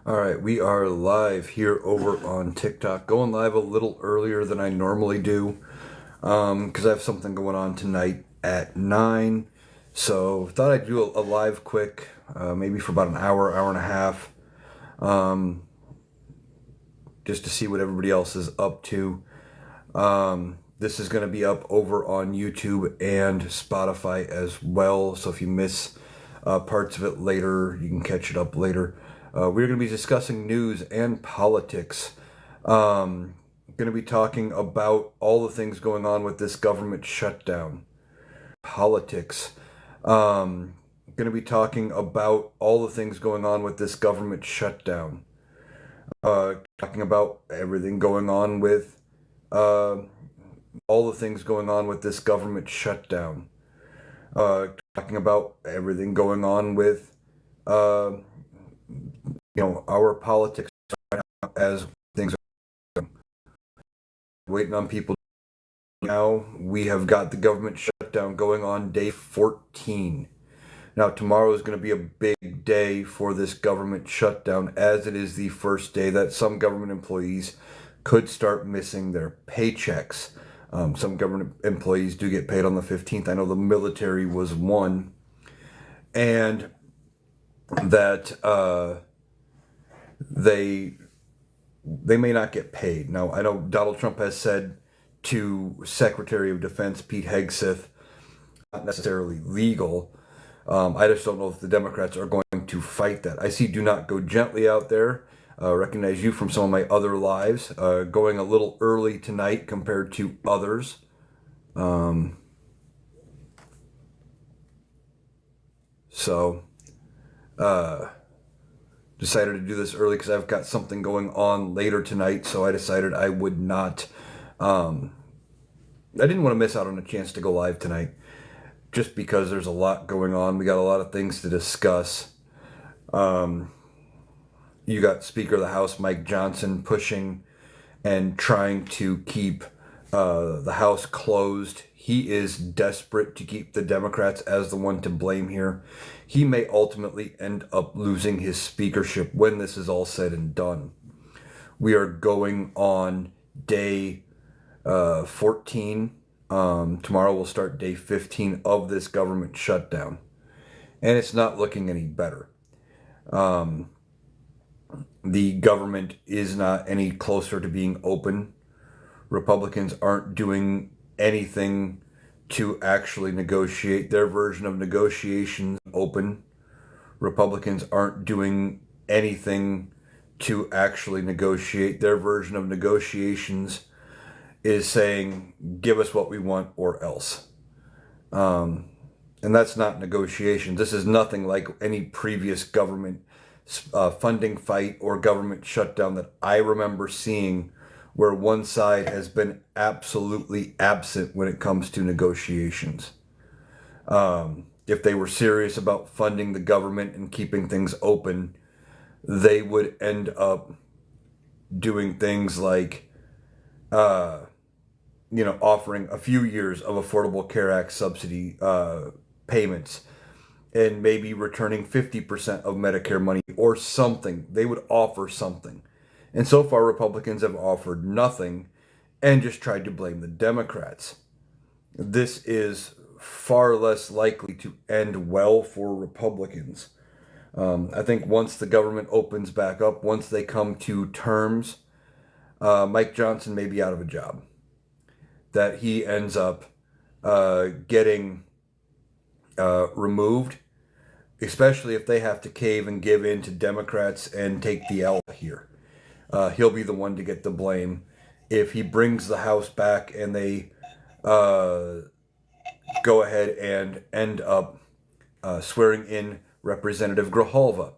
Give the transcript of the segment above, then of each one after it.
All right, we are live here over on TikTok. Going live a little earlier than I normally do because I have something going on tonight at 9. So thought I'd do a live quick, maybe for about an hour, hour and a half, um, just to see what everybody else is up to. This is going to be up over on YouTube and Spotify as well. So if you miss parts of it later, you can catch it up later. We're going to be discussing news and politics. Going to be talking about all the things going on with this government shutdown. Politics. Going to be talking about all the things going on with this government shutdown. Talking about everything going on with all the things going on with this government shutdown. Talking about everything going on with our politics right now as things are waiting on people. Now we have got the government shutdown going on day 14. Now tomorrow is going to be a big day for this government shutdown, as it is the first day that some government employees could start missing their paychecks. Some government employees do get paid on the 15th. I know the military was one, and that they may not get paid. Now, I know Donald Trump has said to Secretary of Defense Pete Hegseth, not necessarily legal. I just don't know if the Democrats are going to fight that. I see Do Not Go Gently out there. Recognize you from some of my other lives. Going a little early tonight compared to others. Decided to do this early because I've got something going on later tonight, so I decided I would not. I didn't want to miss out on a chance to go live tonight, just because there's a lot going on. We got a lot of things to discuss. You got Speaker of the House Mike Johnson pushing and trying to keep the House closed. He is desperate to keep the Democrats as the one to blame here. He may ultimately end up losing his speakership when this is all said and done. We are going on day 14. Tomorrow we'll start day 15 of this government shutdown. And it's not looking any better. The government is not any closer to being open. Republicans aren't doing anything to actually negotiate their version of negotiations open. Republicans aren't doing anything to actually negotiate. Their version of negotiations is saying, give us what we want or else. And that's not negotiations. This is nothing like any previous government funding fight or government shutdown that I remember seeing, where one side has been absolutely absent when it comes to negotiations. If they were serious about funding the government and keeping things open, they would end up doing things like, offering a few years of Affordable Care Act subsidy payments, and maybe returning 50% of Medicare money or something. They would offer something. And so far, Republicans have offered nothing and just tried to blame the Democrats. This is far less likely to end well for Republicans. I think once the government opens back up, once they come to terms, Mike Johnson may be out of a job. That he ends up getting removed, especially if they have to cave and give in to Democrats and take the L here. He'll be the one to get the blame if he brings the House back and they go ahead and end up swearing in Representative Grijalva.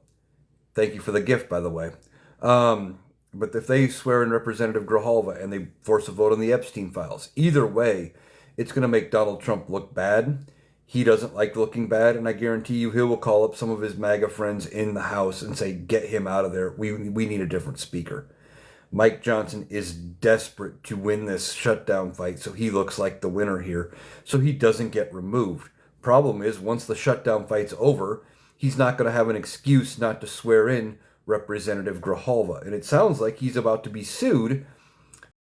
Thank you for the gift, by the way. But if they swear in Representative Grijalva and they force a vote on the Epstein files, either way, it's going to make Donald Trump look bad. He doesn't like looking bad, and I guarantee you he will call up some of his MAGA friends in the House and say, get him out of there. We need a different speaker. Mike Johnson is desperate to win this shutdown fight, so he looks like the winner here, so he doesn't get removed. Problem is, once the shutdown fight's over, he's not going to have an excuse not to swear in Representative Grijalva. And it sounds like he's about to be sued.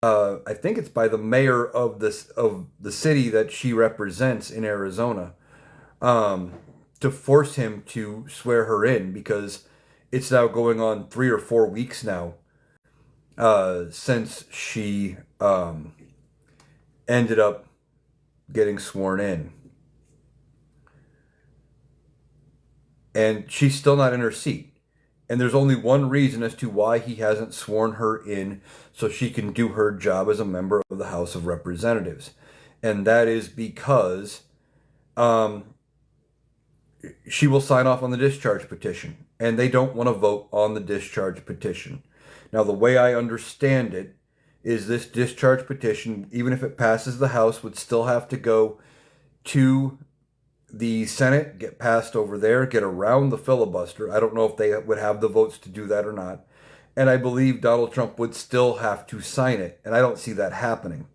I think it's by the mayor of the city that she represents in Arizona, to force him to swear her in, because it's now going on 3 or 4 weeks now since she ended up getting sworn in. And she's still not in her seat. And there's only one reason as to why he hasn't sworn her in, so she can do her job as a member of the House of Representatives. And that is because she will sign off on the discharge petition. And they don't want to vote on the discharge petition. Now, the way I understand it is this discharge petition, even if it passes the House, would still have to go to the Senate, get passed over there, get around the filibuster. I don't know if they would have the votes to do that or not. And I believe Donald Trump would still have to sign it. And I don't see that happening.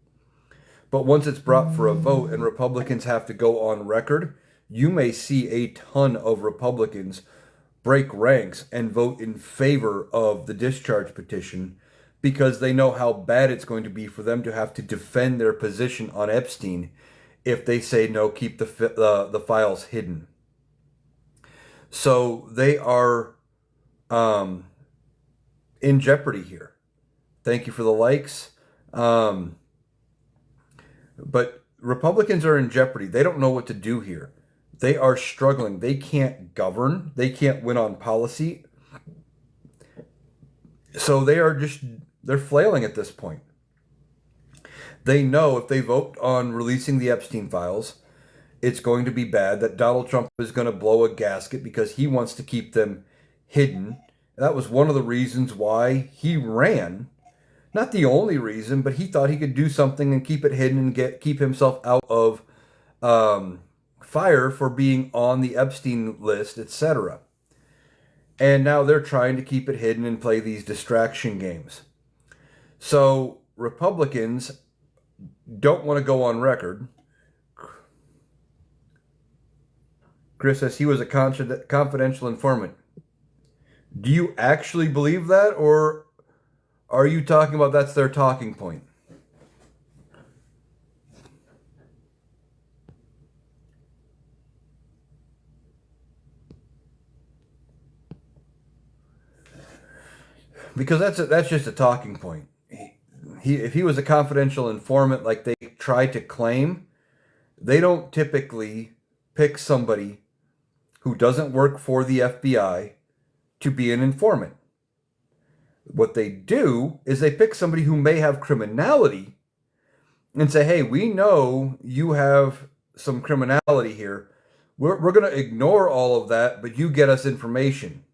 But once it's brought for a vote and Republicans have to go on record, you may see a ton of Republicans break ranks and vote in favor of the discharge petition, because they know how bad it's going to be for them to have to defend their position on Epstein if they say no, keep the files hidden. So they are in jeopardy here. Thank you for the likes. But Republicans are in jeopardy. They don't know what to do here. They are struggling. They can't govern. They can't win on policy. So they're flailing at this point. They know if they vote on releasing the Epstein files, it's going to be bad, that Donald Trump is going to blow a gasket because he wants to keep them hidden. That was one of the reasons why he ran. Not the only reason, but he thought he could do something and keep it hidden and keep himself out of fire for being on the Epstein list, etc. And now they're trying to keep it hidden and play these distraction games. So Republicans don't want to go on record. Chris says he was a confidential informant. Do you actually believe that, or are you talking about that's their talking point? Because that's just a talking point. If he was a confidential informant like they try to claim, they don't typically pick somebody who doesn't work for the FBI to be an informant. What they do is they pick somebody who may have criminality and say, hey, we know you have some criminality here. We're going to ignore all of that, but you get us information.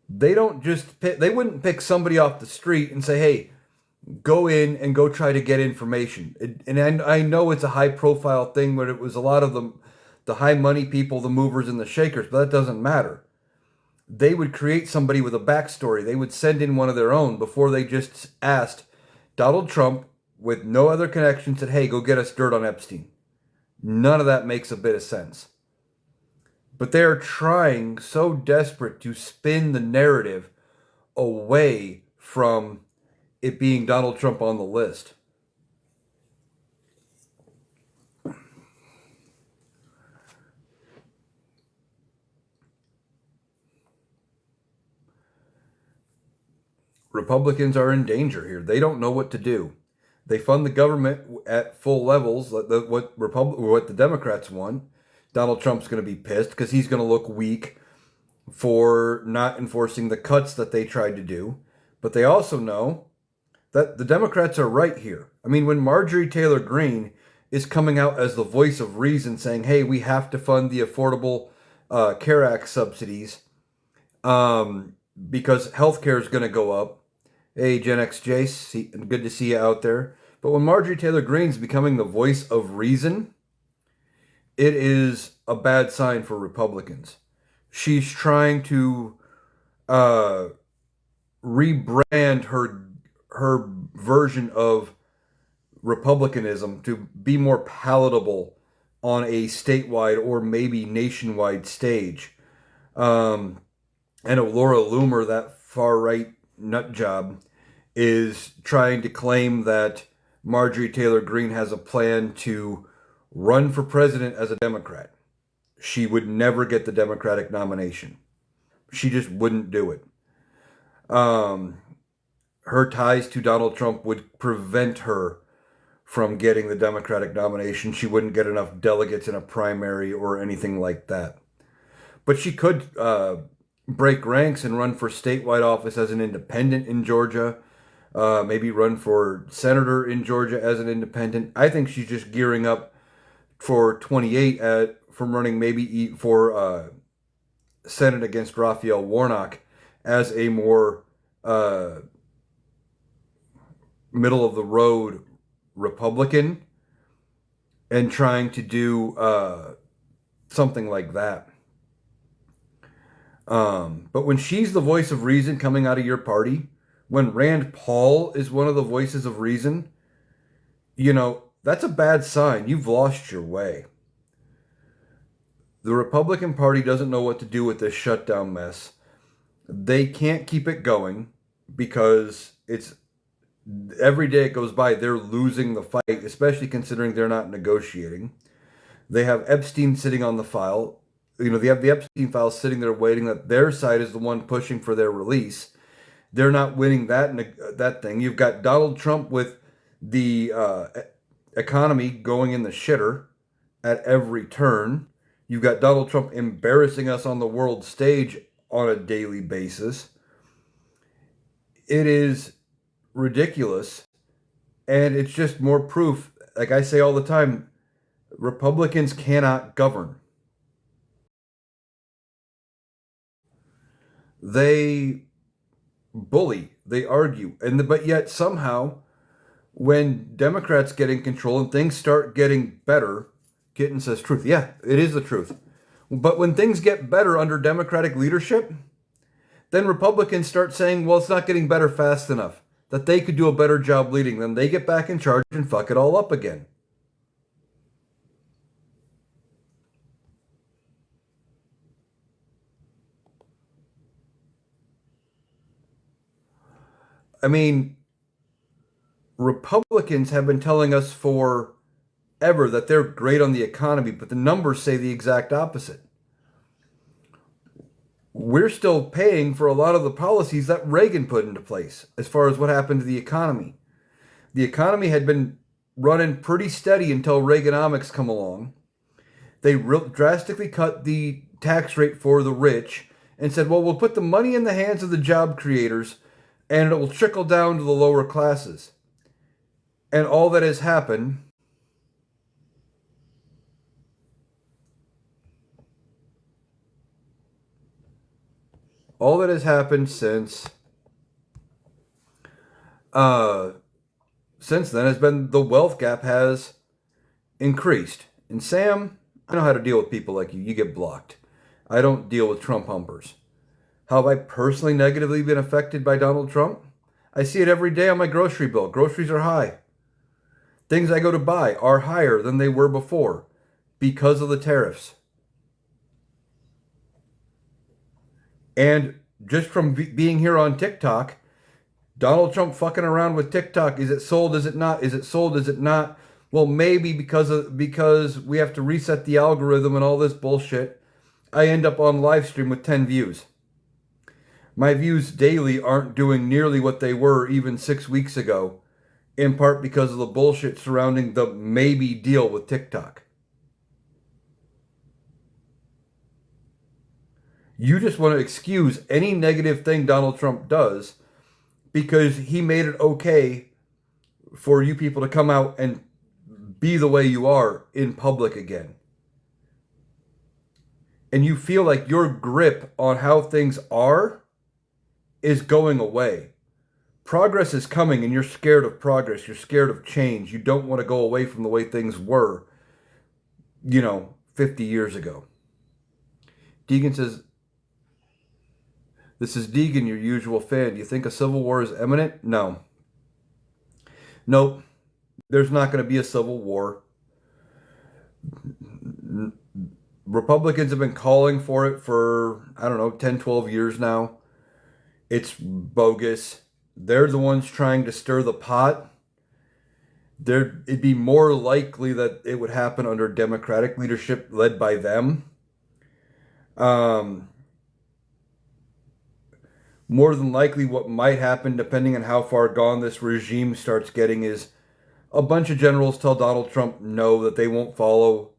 They don't just pick, they wouldn't pick somebody off the street and say, hey, go in and go try to get information. And I know it's a high profile thing, but it was a lot of the high money people, the movers and the shakers, but that doesn't matter. They would create somebody with a backstory. They would send in one of their own before they just asked Donald Trump, with no other connection, said, hey, go get us dirt on Epstein. None of that makes a bit of sense. But they're trying so desperate to spin the narrative away from it being Donald Trump on the list. Republicans are in danger here. They don't know what to do. They fund the government at full levels, what the Democrats want. Donald Trump's going to be pissed because he's going to look weak for not enforcing the cuts that they tried to do. But they also know that the Democrats are right here. I mean, when Marjorie Taylor Greene is coming out as the voice of reason, saying, hey, we have to fund the Affordable Care Act subsidies because healthcare is going to go up. Hey, Gen X Jace, good to see you out there. But when Marjorie Taylor Greene's becoming the voice of reason, it is a bad sign for Republicans. She's trying to rebrand her version of Republicanism to be more palatable on a statewide or maybe nationwide stage. And Laura Loomer, that far right nut job, is trying to claim that Marjorie Taylor Greene has a plan to run for president as a Democrat. She would never get the Democratic nomination. She just wouldn't do it. Um, Her ties to Donald Trump would prevent her from getting the Democratic nomination. She wouldn't get enough delegates in a primary or anything like that. But she could break ranks and run for statewide office as an independent in Georgia. Maybe run for senator in Georgia as an independent. I think she's just gearing up for 28 from running maybe for Senate against Raphael Warnock as a more middle of the road Republican and trying to do something like that. But when she's the voice of reason coming out of your party, when Rand Paul is one of the voices of reason, that's a bad sign. You've lost your way. The Republican Party doesn't know what to do with this shutdown mess. They can't keep it going because it's every day it goes by, they're losing the fight, especially considering they're not negotiating. They have Epstein sitting on the file. They have the Epstein file sitting there waiting that their side is the one pushing for their release. They're not winning that thing. You've got Donald Trump with the economy going in the shitter at every turn. You've got Donald Trump embarrassing us on the world stage on a daily basis. It is ridiculous. And it's just more proof, like I say all the time, Republicans cannot govern. They bully, they argue, but yet somehow when Democrats get in control and things start getting better, Kitten says truth. Yeah, it is the truth. But when things get better under Democratic leadership, then Republicans start saying, well, it's not getting better fast enough, that they could do a better job leading. Then they get back in charge and fuck it all up again. I mean, Republicans have been telling us forever that they're great on the economy, but the numbers say the exact opposite. We're still paying for a lot of the policies that Reagan put into place as far as what happened to the economy. The economy had been running pretty steady until Reaganomics come along. They drastically cut the tax rate for the rich and said, well, we'll put the money in the hands of the job creators and it will trickle down to the lower classes. And all that has happened since then has been the wealth gap has increased. And Sam, I know how to deal with people like you. You get blocked. I don't deal with Trump humpers. How have I personally negatively been affected by Donald Trump? I see it every day on my grocery bill. Groceries are high. Things I go to buy are higher than they were before because of the tariffs. And just from being here on TikTok, Donald Trump fucking around with TikTok. Is it sold? Is it not? Is it sold? Is it not? Well, maybe because we have to reset the algorithm and all this bullshit, I end up on live stream with 10 views. My views daily aren't doing nearly what they were even 6 weeks ago, in part because of the bullshit surrounding the maybe deal with TikTok. You just want to excuse any negative thing Donald Trump does because he made it okay for you people to come out and be the way you are in public again. And you feel like your grip on how things are is going away. Progress is coming and you're scared of progress. You're scared of change. You don't want to go away from the way things were, 50 years ago. Deegan says, this is Deegan, your usual fan. Do you think a civil war is imminent? No. Nope. There's not going to be a civil war. Republicans have been calling for it for, I don't know, 10, 12 years now. It's bogus. They're the ones trying to stir the pot. It'd be more likely that it would happen under Democratic leadership led by them. More than likely, what might happen, depending on how far gone this regime starts getting, is a bunch of generals tell Donald Trump no, that they won't follow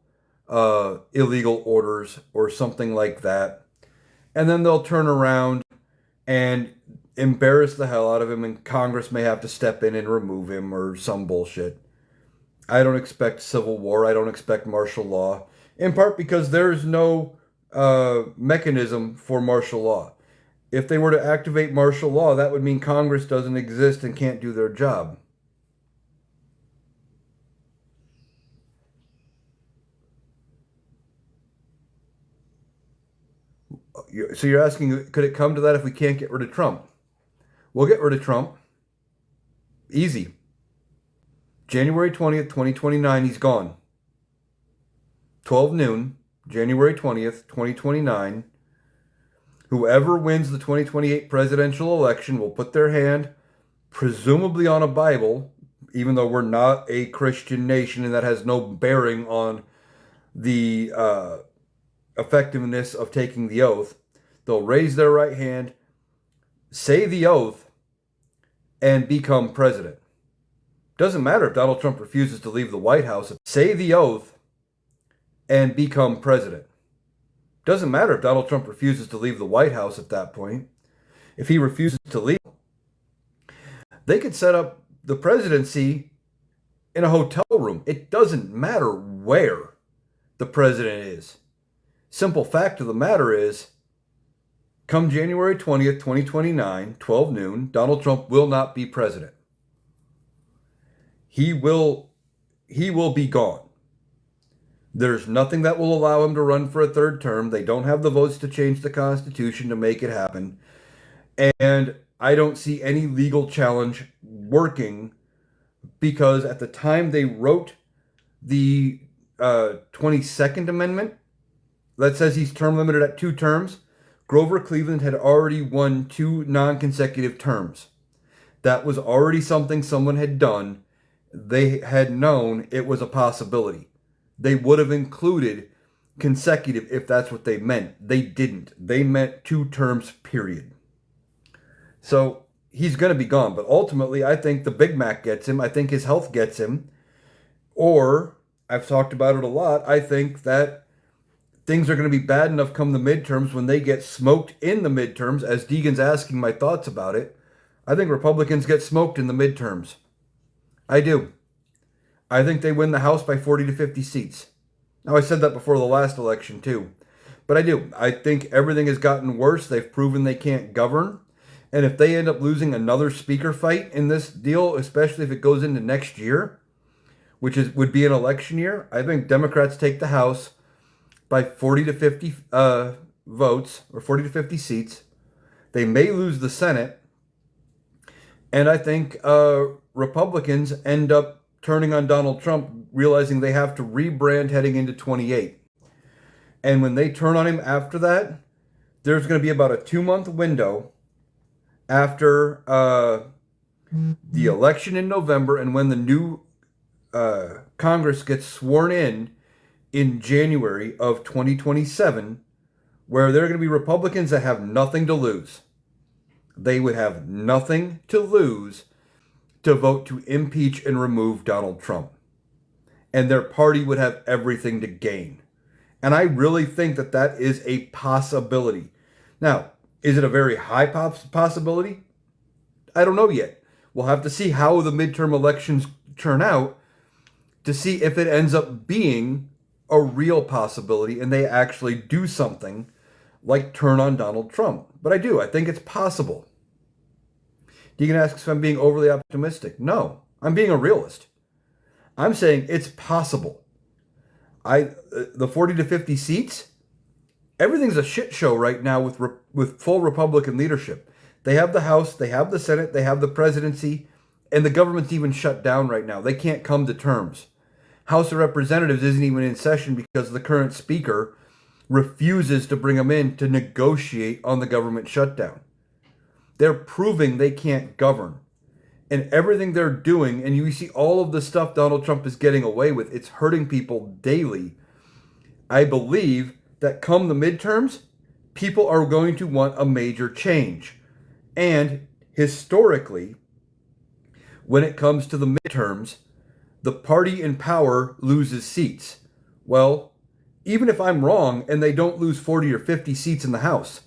illegal orders or something like that. And then they'll turn around and embarrass the hell out of him, and Congress may have to step in and remove him or some bullshit. I don't expect civil war. I don't expect martial law, in part because there's no mechanism for martial law. If they were to activate martial law, that would mean Congress doesn't exist and can't do their job. So you're asking, could it come to that if we can't get rid of Trump? We'll get rid of Trump. Easy. January 20th, 2029, he's gone. 12 noon, January 20th, 2029. Whoever wins the 2028 presidential election will put their hand, presumably on a Bible, even though we're not a Christian nation and that has no bearing on the effectiveness of taking the oath. They'll raise their right hand, say the oath, and become president. Doesn't matter if Donald Trump refuses to leave the White House. Say the oath and become president. Doesn't matter if Donald Trump refuses to leave the White House at that point. If he refuses to leave, they could set up the presidency in a hotel room. It doesn't matter where the president is. Simple fact of the matter is, come January 20th, 2029, 12 noon, Donald Trump will not be president. He will be gone. There's nothing that will allow him to run for a third term. They don't have the votes to change the Constitution to make it happen. And I don't see any legal challenge working, because at the time they wrote the 22nd Amendment that says he's term limited at 2 terms, Grover Cleveland had already won 2 non-consecutive terms. That was already something someone had done. They had known it was a possibility. They would have included consecutive if that's what they meant. They didn't. They meant 2 terms, period. So he's going to be gone. But ultimately, I think the Big Mac gets him. I think his health gets him. Or, I've talked about it a lot, I think that things are going to be bad enough come the midterms when they get smoked in the midterms, as Deegan's asking my thoughts about it. I think Republicans get smoked in the midterms. I do. I think they win the House by 40 to 50 seats. Now, I said that before the last election, too. But I do. I think everything has gotten worse. They've proven they can't govern. And if they end up losing another speaker fight in this deal, especially if it goes into next year, which would be an election year, I think Democrats take the House by 40 to 50 votes, or 40 to 50 seats. They may lose the Senate. And I think Republicans end up turning on Donald Trump, realizing they have to rebrand heading into 28. And when they turn on him after that, there's going to be about a 2-month window after the election in November and when the new Congress gets sworn in January of 2027, where there are going to be Republicans that have nothing to lose. They would have nothing to lose to vote to impeach and remove Donald Trump. And their party would have everything to gain. And I really think that that is a possibility. Now, is it a very high possibility? I don't know yet. We'll have to see how the midterm elections turn out to see if it ends up being a real possibility and they actually do something like turn on Donald Trump. But I do. I think it's possible. You can ask if I'm being overly optimistic. No, I'm being a realist. I'm saying it's possible. The 40 to 50 seats, everything's a shit show right now with full Republican leadership. They have the House, they have the Senate, they have the presidency, and the government's even shut down right now. They can't come to terms. House of Representatives isn't even in session because the current speaker refuses to bring them in to negotiate on the government shutdown. They're proving they can't govern. And everything they're doing, and you see all of the stuff Donald Trump is getting away with, it's hurting people daily. I believe that come the midterms, people are going to want a major change. And historically, when it comes to the midterms, the party in power loses seats. Well, even if I'm wrong and they don't lose 40 or 50 seats in the House,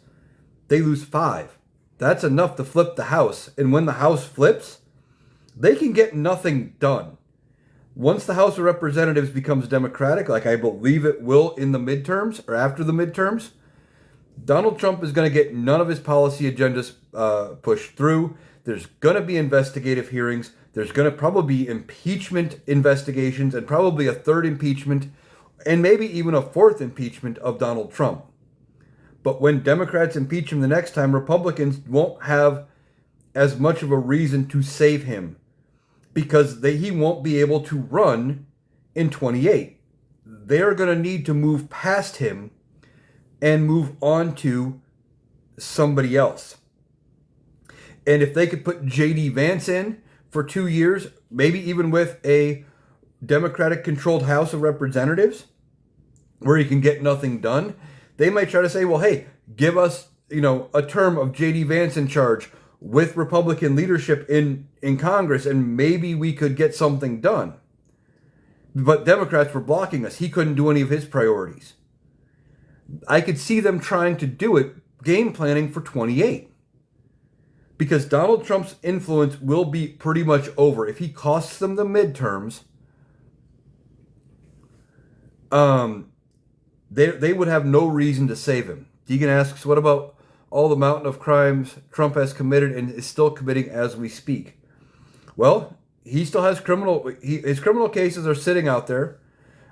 they lose 5. That's enough to flip the House. And when the House flips, they can get nothing done. Once the House of Representatives becomes Democratic, like I believe it will in the midterms or after the midterms, Donald Trump is going to get none of his policy agendas pushed through. There's going to be investigative hearings. There's going to probably be impeachment investigations and probably a third impeachment and maybe even a fourth impeachment of Donald Trump. But when Democrats impeach him the next time, Republicans won't have as much of a reason to save him because he won't be able to run in 28. They're going to need to move past him and move on to somebody else. And if they could put J.D. Vance in for 2 years, maybe even with a Democratic-controlled House of Representatives, where he can get nothing done, they might try to say, well, hey, give us, a term of J.D. Vance in charge with Republican leadership in Congress, and maybe we could get something done. But Democrats were blocking us. He couldn't do any of his priorities. I could see them trying to do it, game planning for 28. Because Donald Trump's influence will be pretty much over. If he costs them the midterms, they would have no reason to save him. Deegan asks, what about all the mountain of crimes Trump has committed and is still committing as we speak? Well, he still has his criminal cases are sitting out there.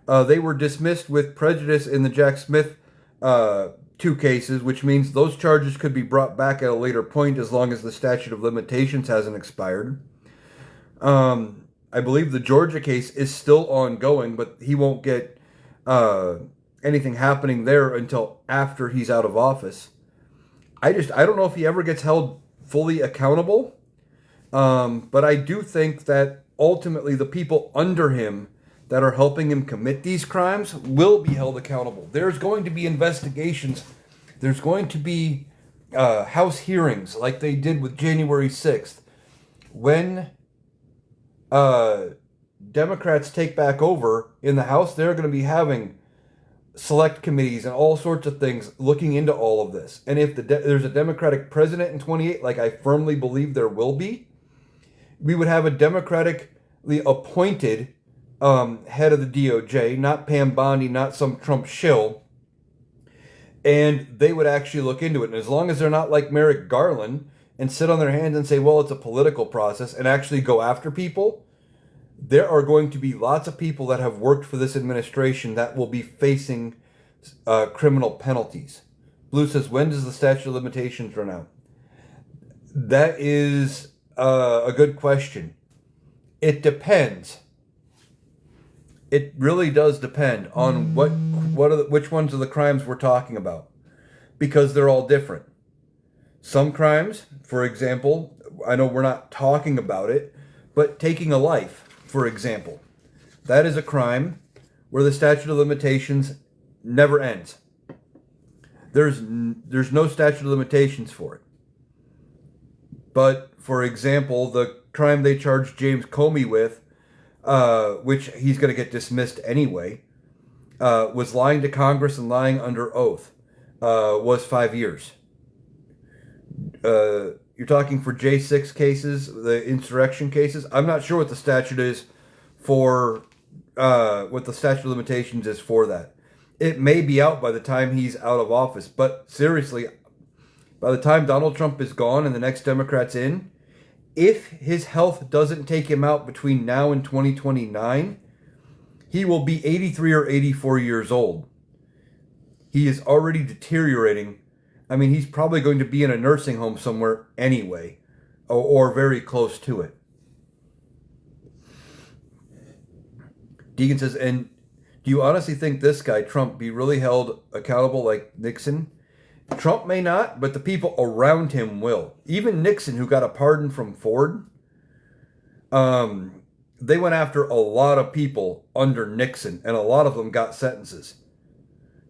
They were dismissed with prejudice in the Jack Smith 2 cases, which means those charges could be brought back at a later point as long as the statute of limitations hasn't expired. I believe the Georgia case is still ongoing, but he won't get anything happening there until after he's out of office. I don't know if he ever gets held fully accountable, but I do think that ultimately the people under him that are helping him commit these crimes will be held accountable. There's going to be investigations. There's going to be House hearings like they did with January 6th. When Democrats take back over in the House, they're going to be having select committees and all sorts of things looking into all of this. And if there's a Democratic president in 28, like I firmly believe there will be, we would have a democratically appointed head of the DOJ, not Pam Bondi, not some Trump shill, and they would actually look into it. And as long as they're not like Merrick Garland and sit on their hands and say, well, it's a political process, and actually go after people, there are going to be lots of people that have worked for this administration that will be facing criminal penalties. Blue says, when does the statute of limitations run out? That is a good question. It depends. It really does depend on which ones of the crimes we're talking about, because they're all different. Some crimes, for example, I know we're not talking about it, but taking a life, for example, that is a crime where the statute of limitations never ends. There's no statute of limitations for it. But, for example, the crime they charged James Comey with, which he's going to get dismissed anyway, was lying to Congress and lying under oath, was 5 years. You're talking for J6 cases, the insurrection cases. I'm not sure what the statute is for, what the statute of limitations is for that. It may be out by the time he's out of office, but seriously, by the time Donald Trump is gone and the next Democrat's in, if his health doesn't take him out between now and 2029, he will be 83 or 84 years old. He is already deteriorating. I mean, he's probably going to be in a nursing home somewhere anyway, or very close to it. Deegan says, and Do you honestly think this guy, Trump, be really held accountable like Nixon? Trump may not, but the people around him will. Even Nixon, who got a pardon from Ford, they went after a lot of people under Nixon, and a lot of them got sentences,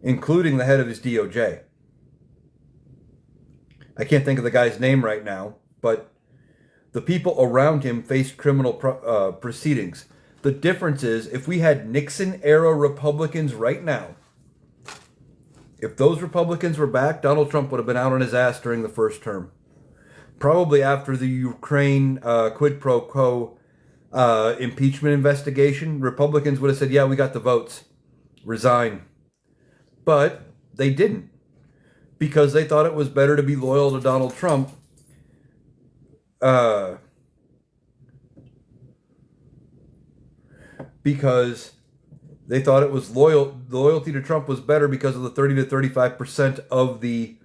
including the head of his DOJ. I can't think of the guy's name right now, but the people around him faced criminal proceedings. The difference is, if we had Nixon-era Republicans right now, if those Republicans were back, Donald Trump would have been out on his ass during the first term. Probably after the Ukraine quid pro quo impeachment investigation, Republicans would have said, yeah, we got the votes. Resign. But they didn't, because they thought it was better to be loyal to Donald Trump because they thought it was loyalty to Trump was better because of the 30 to 35% of the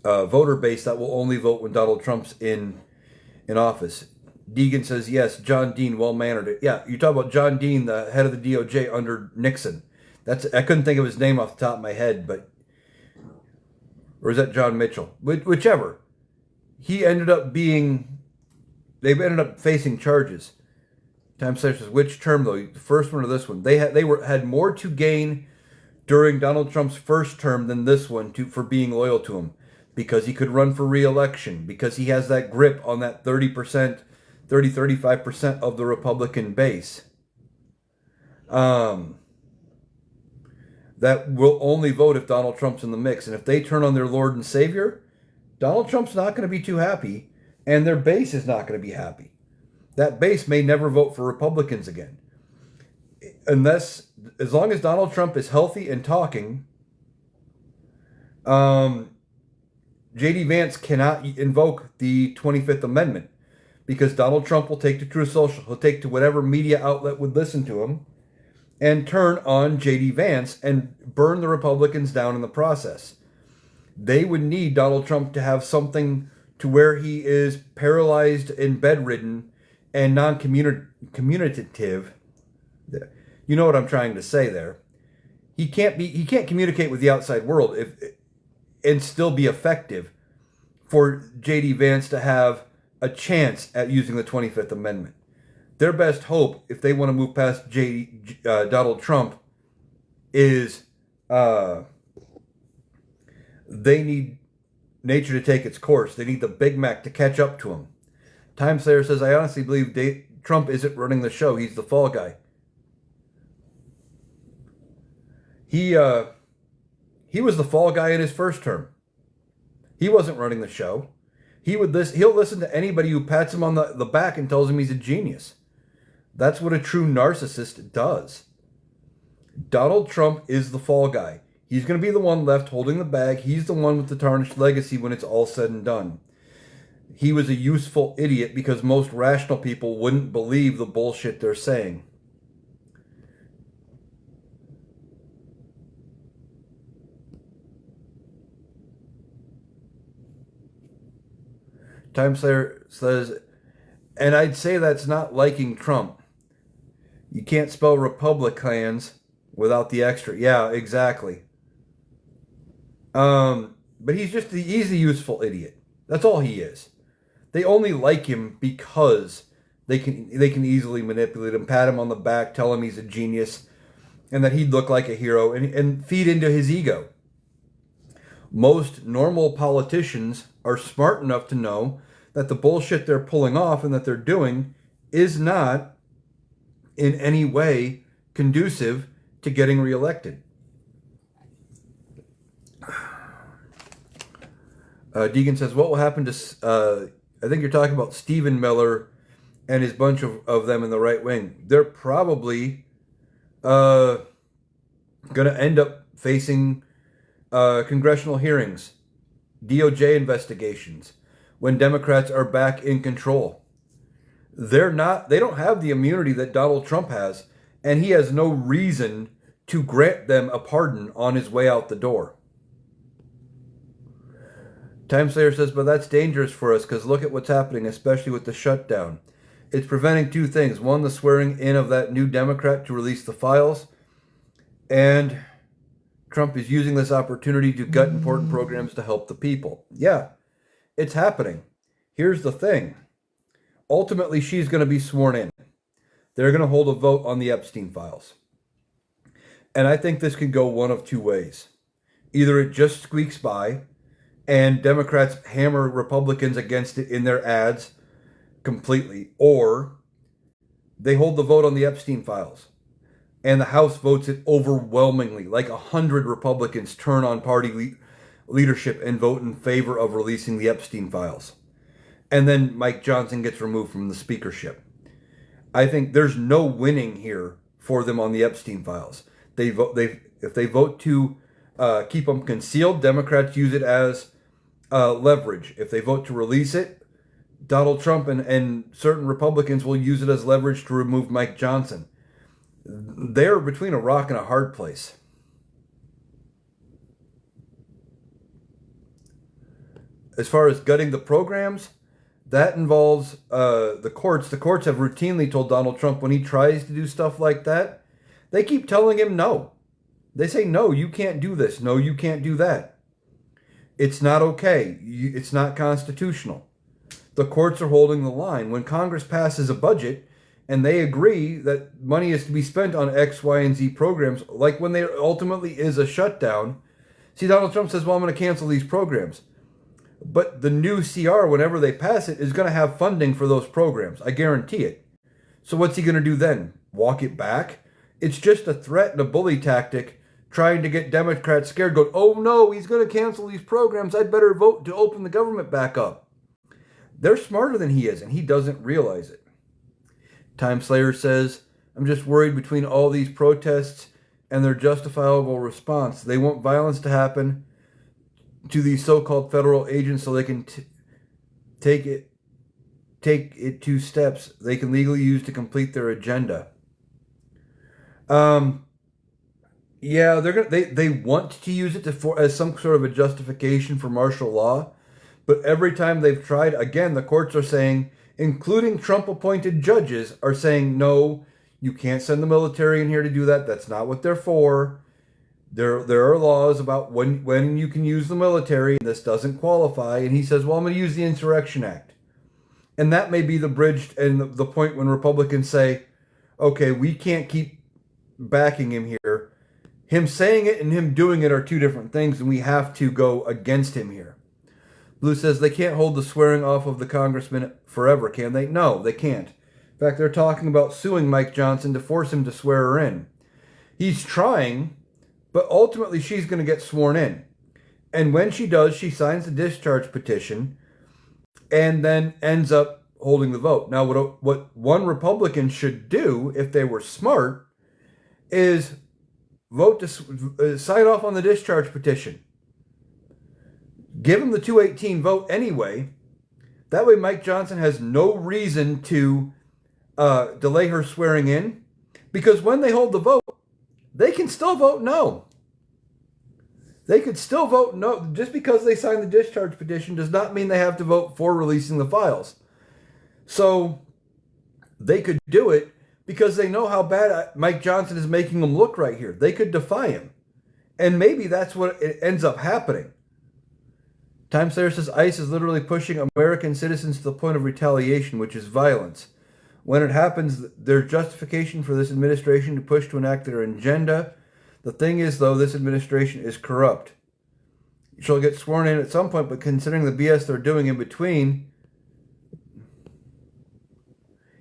voter base that will only vote when Donald Trump's in office. Deegan says, yes, John Dean, well-mannered. Yeah, you talk about John Dean, the head of the DOJ under Nixon. I couldn't think of his name off the top of my head, but... Or is that John Mitchell? Whichever. He ended up being... They ended up facing charges. Time says, which term, though? The first one or this one? They had more to gain during Donald Trump's first term than this one for being loyal to him. Because he could run for re-election. Because he has that grip on that 35% of the Republican base. That will only vote if Donald Trump's in the mix. And if they turn on their Lord and Savior, Donald Trump's not going to be too happy, and their base is not going to be happy. That base may never vote for Republicans again. As long as Donald Trump is healthy and talking, J.D. Vance cannot invoke the 25th Amendment, because Donald Trump will take to Truth Social, he'll take to whatever media outlet would listen to him, and turn on J.D. Vance and burn the Republicans down in the process. They would need Donald Trump to have something to where he is paralyzed and bedridden and non-communicative. You know what I'm trying to say there. He can't communicate with the outside world and still be effective for J.D. Vance to have a chance at using the 25th Amendment. Their best hope, if they want to move past Donald Trump, is they need nature to take its course. They need the Big Mac to catch up to him. Time Slayer says, I honestly believe Trump isn't running the show. He's the fall guy. He was the fall guy in his first term. He wasn't running the show. He'll listen to anybody who pats him on the back and tells him he's a genius. That's what a true narcissist does. Donald Trump is the fall guy. He's going to be the one left holding the bag. He's the one with the tarnished legacy when it's all said and done. He was a useful idiot because most rational people wouldn't believe the bullshit they're saying. Time Slayer says, and I'd say that's not liking Trump. You can't spell Republicans without the extra. Yeah, exactly. But he's a useful idiot. That's all he is. They only like him because they can easily manipulate him, pat him on the back, tell him he's a genius, and that he'd look like a hero, and feed into his ego. Most normal politicians are smart enough to know that the bullshit they're pulling off and that they're doing is not in any way conducive to getting reelected. Deegan says, what will happen to, I think you're talking about Stephen Miller and his bunch of them in the right wing. They're probably going to end up facing congressional hearings, DOJ investigations, when Democrats are back in control. They don't have the immunity that Donald Trump has, and he has no reason to grant them a pardon on his way out the door. Time Slayer says, but that's dangerous for us because look at what's happening, especially with the shutdown. It's preventing two things. One, the swearing in of that new Democrat to release the files, and Trump is using this opportunity to gut important programs to help the people. Yeah, it's happening. Here's the thing. Ultimately, she's going to be sworn in. They're going to hold a vote on the Epstein files. And I think this can go one of two ways. Either it just squeaks by and Democrats hammer Republicans against it in their ads completely, or they hold the vote on the Epstein files and the House votes it overwhelmingly. Like 100 Republicans turn on party leadership and vote in favor of releasing the Epstein files. And then Mike Johnson gets removed from the speakership. I think there's no winning here for them on the Epstein files. If they vote to keep them concealed, Democrats use it as leverage. If they vote to release it, Donald Trump and certain Republicans will use it as leverage to remove Mike Johnson. They're between a rock and a hard place. As far as gutting the programs, that involves the courts. The courts have routinely told Donald Trump when he tries to do stuff like that, they keep telling him no. They say, no, you can't do this. No, you can't do that. It's not okay. It's not constitutional. The courts are holding the line. When Congress passes a budget and they agree that money is to be spent on X, Y, and Z programs, like when there ultimately is a shutdown, see, Donald Trump says, well, I'm going to cancel these programs. But the new CR, whenever they pass it, is going to have funding for those programs. I guarantee it. So what's he going to do then? Walk it back? It's just a threat and a bully tactic trying to get Democrats scared, going, oh no, he's going to cancel these programs. I'd better vote to open the government back up. They're smarter than he is, and he doesn't realize it. Time Slayer says, I'm just worried between all these protests and their justifiable response. They want violence to happen to these so-called federal agents so they can take it 2 steps they can legally use to complete their agenda. Yeah, they want to use it as some sort of a justification for martial law, but every time they've tried, again, the courts are saying, including Trump-appointed judges, are saying, no, you can't send the military in here to do that. That's not what they're for. There are laws about when you can use the military, and this doesn't qualify. And he says, well, I'm going to use the Insurrection Act. And that may be the bridge and the point when Republicans say, okay, we can't keep backing him here. Him saying it and him doing it are two different things, and we have to go against him here. Blue says they can't hold the swearing off of the congressman forever, can they? No, they can't. In fact, they're talking about suing Mike Johnson to force him to swear her in. He's trying, but ultimately she's going to get sworn in. And when she does, she signs the discharge petition and then ends up holding the vote. Now, what one Republican should do, if they were smart, is vote to sign off on the discharge petition. Give him the 218 vote anyway. That way Mike Johnson has no reason to delay her swearing in, because when they hold the vote, they can still vote no. They could still vote no. Just because they signed the discharge petition does not mean they have to vote for releasing the files. So they could do it because they know how bad Mike Johnson is making them look right here. They could defy him. And maybe that's what it ends up happening. Time Slayer says ICE is literally pushing American citizens to the point of retaliation, which is violence. When it happens, there's justification for this administration to push to enact their agenda. The thing is, though, this administration is corrupt. She'll get sworn in at some point, but considering the BS they're doing in between,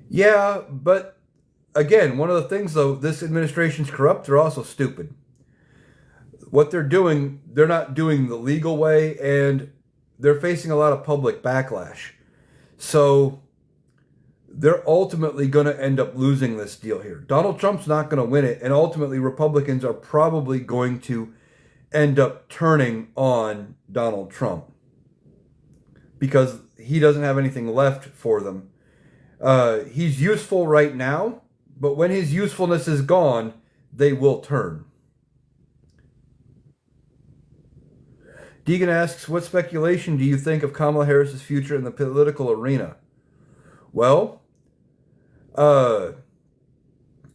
yeah, but again, one of the things, though, this administration's corrupt, they're also stupid. What they're doing, they're not doing the legal way, and they're facing a lot of public backlash. So they're ultimately going to end up losing this deal here. Donald Trump's not going to win it, and ultimately Republicans are probably going to end up turning on Donald Trump because he doesn't have anything left for them. He's useful right now, but when his usefulness is gone, they will turn. Deegan asks, what speculation do you think of Kamala Harris's future in the political arena? Well, uh,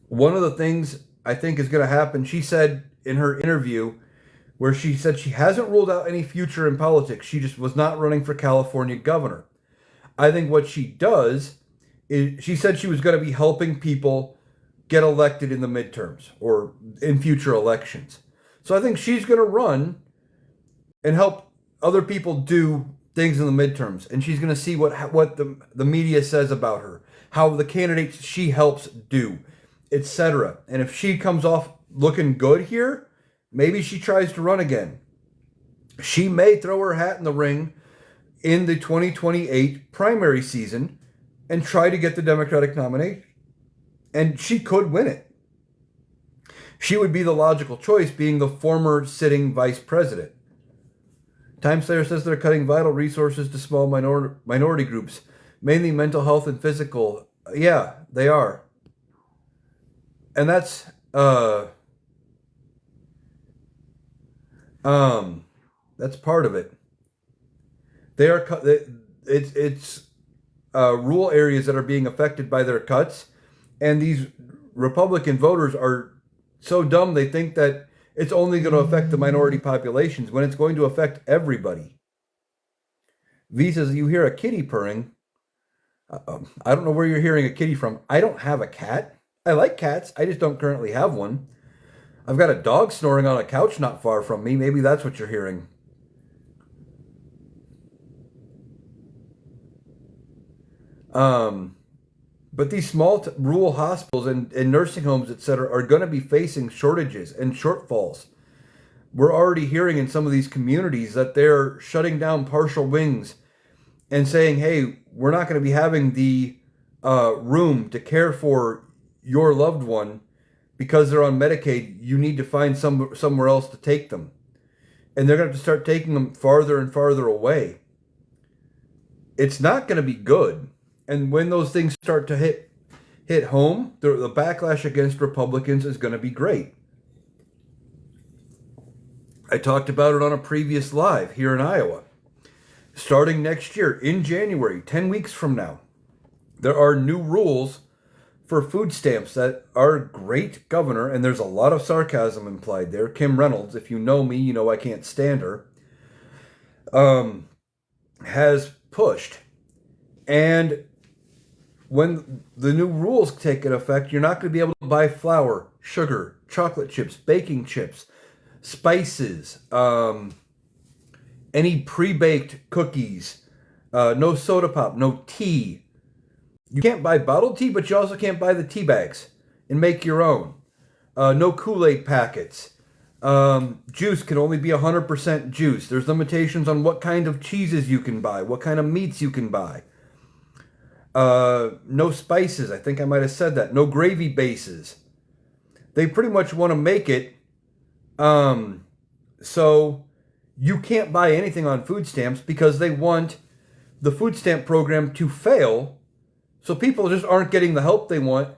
one of the things I think is going to happen, she said in her interview, where she said she hasn't ruled out any future in politics. She just was not running for California governor. I think what she does is she said she was going to be helping people get elected in the midterms or in future elections. So I think she's going to run and help other people do things in the midterms, and she's going to see what the media says about her, how the candidates she helps do, etc. And if she comes off looking good here, maybe she tries to run again. She may throw her hat in the ring in the 2028 primary season and try to get the Democratic nomination. And she could win it. She would be the logical choice, being the former sitting vice president. TimeSlayer says they're cutting vital resources to small minority groups, mainly mental health and physical. Yeah, they are. And that's part of it. They are it's rural areas that are being affected by their cuts, and these Republican voters are so dumb they think that it's only going to affect the minority populations when it's going to affect everybody. V says, you hear a kitty purring. I don't know where you're hearing a kitty from. I don't have a cat. I like cats. I just don't currently have one. I've got a dog snoring on a couch not far from me. Maybe that's what you're hearing. But these small rural hospitals and nursing homes, etc., are going to be facing shortages and shortfalls. We're already hearing in some of these communities that they're shutting down partial wings and saying, hey, we're not going to be having the room to care for your loved one because they're on Medicaid. You need to find somewhere else to take them. And they're going to have to start taking them farther and farther away. It's not going to be good. And when those things start to hit home, the backlash against Republicans is going to be great. I talked about it on a previous live here in Iowa. Starting next year, in January, 10 weeks from now, there are new rules for food stamps that our great governor, and there's a lot of sarcasm implied there, Kim Reynolds, if you know me, you know I can't stand her, has pushed. And when the new rules take effect, you're not going to be able to buy flour, sugar, chocolate chips, baking chips, spices, any pre-baked cookies, no soda pop, no tea. You can't buy bottled tea, but you also can't buy the tea bags and make your own. No Kool-Aid packets. Juice can only be 100% juice. There's limitations on what kind of cheeses you can buy, what kind of meats you can buy. No spices. I think I might have said that. No gravy bases. They pretty much want to make it so you can't buy anything on food stamps because they want the food stamp program to fail, so people just aren't getting the help they want.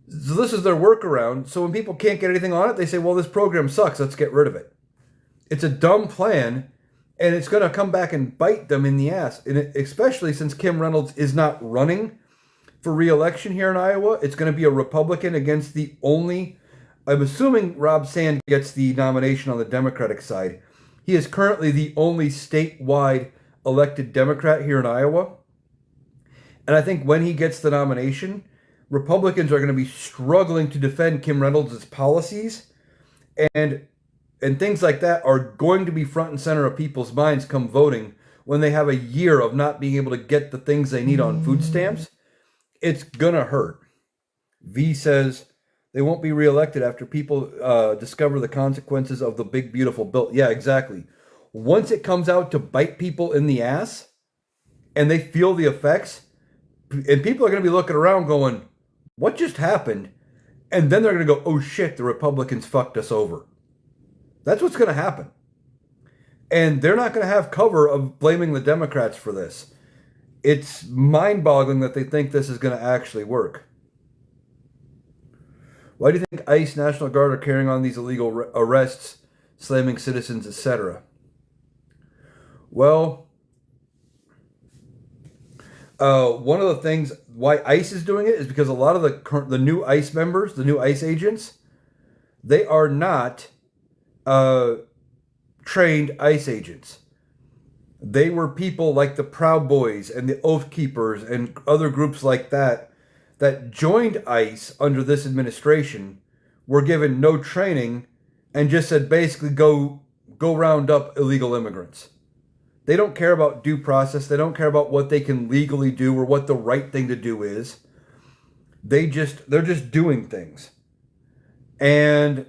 So this is their workaround. So when people can't get anything on it, they say, well, this program sucks. Let's get rid of it. It's a dumb plan. And it's going to come back and bite them in the ass. And especially since Kim Reynolds is not running for re-election here in Iowa. It's going to be a Republican against the only... I'm assuming Rob Sand gets the nomination on the Democratic side. He is currently the only statewide elected Democrat here in Iowa. And I think when he gets the nomination, Republicans are going to be struggling to defend Kim Reynolds' policies. And things like that are going to be front and center of people's minds come voting when they have a year of not being able to get the things they need on food stamps. It's going to hurt. V says they won't be reelected after people discover the consequences of the big, beautiful bill. Yeah, exactly. Once it comes out to bite people in the ass and they feel the effects, and people are going to be looking around going, what just happened? And then they're going to go, oh shit, the Republicans fucked us over. That's what's going to happen. And they're not going to have cover of blaming the Democrats for this. It's mind-boggling that they think this is going to actually work. Why do you think ICE, National Guard are carrying on these illegal arrests, slamming citizens, etc.? Well, one of the things why ICE is doing it is because a lot of the new ICE members, the new ICE agents, they are not trained ICE agents. They were people like the Proud Boys and the Oath Keepers and other groups like that joined ICE under this administration, were given no training, and just said basically go round up illegal immigrants. They don't care about due process. They don't care about what they can legally do or what the right thing to do is. They're just doing things. And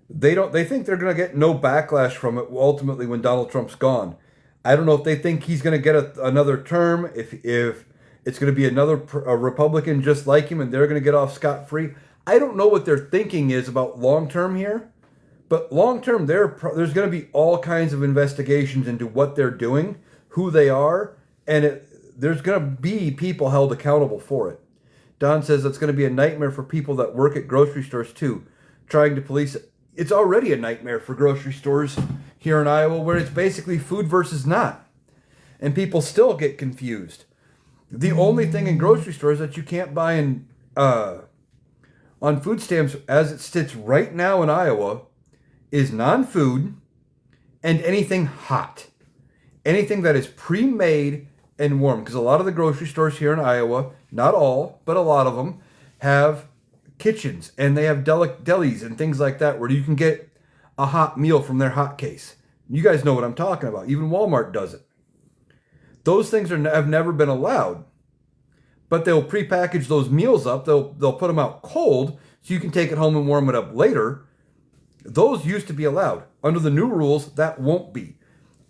they think they're going to get no backlash from it ultimately when Donald Trump's gone. I don't know if they think he's going to get another term, if it's going to be a Republican just like him and they're going to get off scot-free. I don't know what their thinking is about long-term here, but long-term there's going to be all kinds of investigations into what they're doing, who they are, and there's going to be people held accountable for it. Don says it's going to be a nightmare for people that work at grocery stores too, trying to police it. It's already a nightmare for grocery stores here in Iowa, where it's basically food versus not. And people still get confused. The only thing in grocery stores that you can't buy on food stamps as it sits right now in Iowa is non-food and anything hot. Anything that is pre-made and warm. Because a lot of the grocery stores here in Iowa, not all, but a lot of them, have kitchens, and they have delis and things like that where you can get a hot meal from their hot case. You guys know what I'm talking about. Even Walmart does it. Those things have never been allowed, but they'll prepackage those meals up. They'll put them out cold so you can take it home and warm it up later. Those used to be allowed. Under the new rules, that won't be.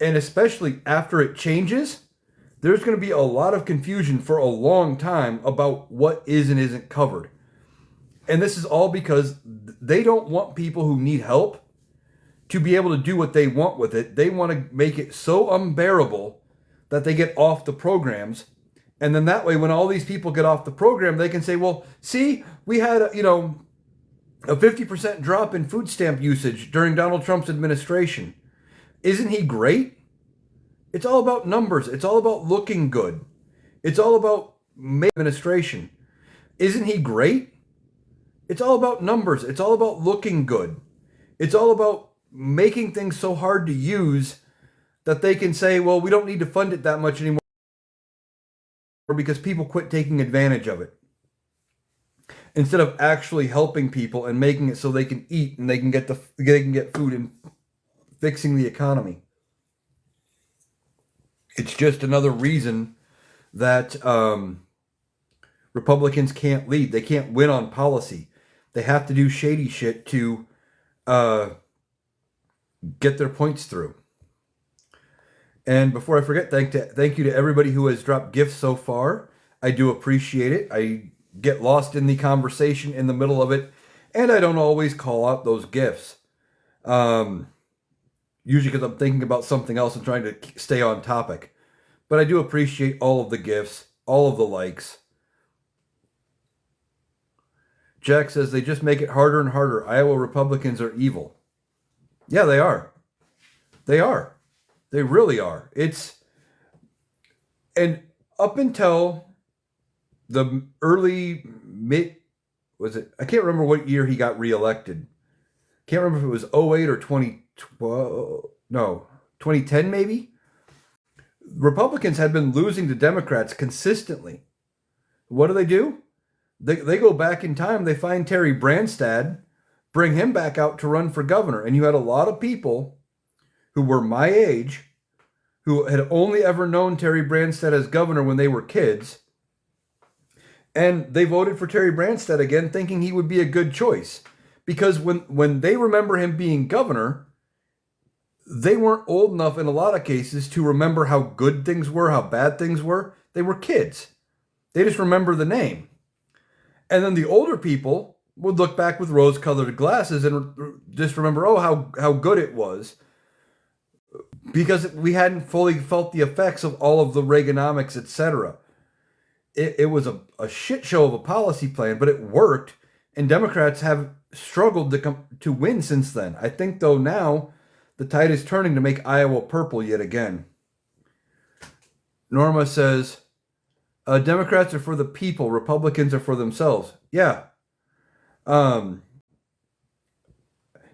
And especially after it changes, there's going to be a lot of confusion for a long time about what is and isn't covered. And this is all because they don't want people who need help to be able to do what they want with it. They want to make it so unbearable that they get off the programs. And then that way, when all these people get off the program, they can say, well, see, we had a 50% drop in food stamp usage during Donald Trump's administration. Isn't he great? It's all about numbers. It's all about looking good. It's all about administration. Isn't he great? It's all about numbers. It's all about looking good. It's all about making things so hard to use that they can say, well, we don't need to fund it that much anymore because people quit taking advantage of it. Instead of actually helping people and making it so they can eat and they can get food and fixing the economy. It's just another reason that Republicans can't lead. They can't win on policy. They have to do shady shit to get their points through. And before I forget, thank you to everybody who has dropped gifts so far. I do appreciate it. I get lost in the conversation in the middle of it, and I don't always call out those gifts. Usually because I'm thinking about something else and trying to stay on topic. But I do appreciate all of the gifts, all of the likes. Jack says they just make it harder and harder. Iowa Republicans are evil. Yeah, they are. They are. They really are. And up until the early I can't remember what year he got reelected. Can't remember if it was 08 or 2012. No, 2010 maybe. Republicans had been losing to Democrats consistently. What do? They go back in time. They find Terry Branstad, bring him back out to run for governor. And you had a lot of people who were my age, who had only ever known Terry Branstad as governor when they were kids. And they voted for Terry Branstad again, thinking he would be a good choice. Because when they remember him being governor, they weren't old enough in a lot of cases to remember how good things were, how bad things were. They were kids. They just remember the name. And then the older people would look back with rose-colored glasses and just remember, how good it was. Because we hadn't fully felt the effects of all of the Reaganomics, etc. It was a shit show of a policy plan, but it worked. And Democrats have struggled to win since then. I think, though, now the tide is turning to make Iowa purple yet again. Norma says, Democrats are for the people, Republicans are for themselves. Yeah. Now,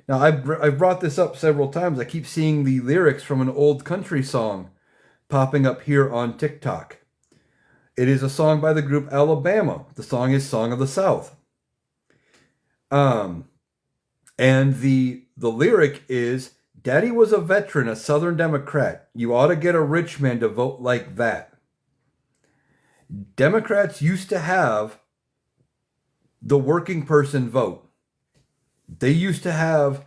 I've brought this up several times. I keep seeing the lyrics from an old country song popping up here on TikTok. It is a song by the group Alabama. The song is Song of the South. And the lyric is, Daddy was a veteran, a Southern Democrat. You ought to get a rich man to vote like that. Democrats used to have the working person vote. They used to have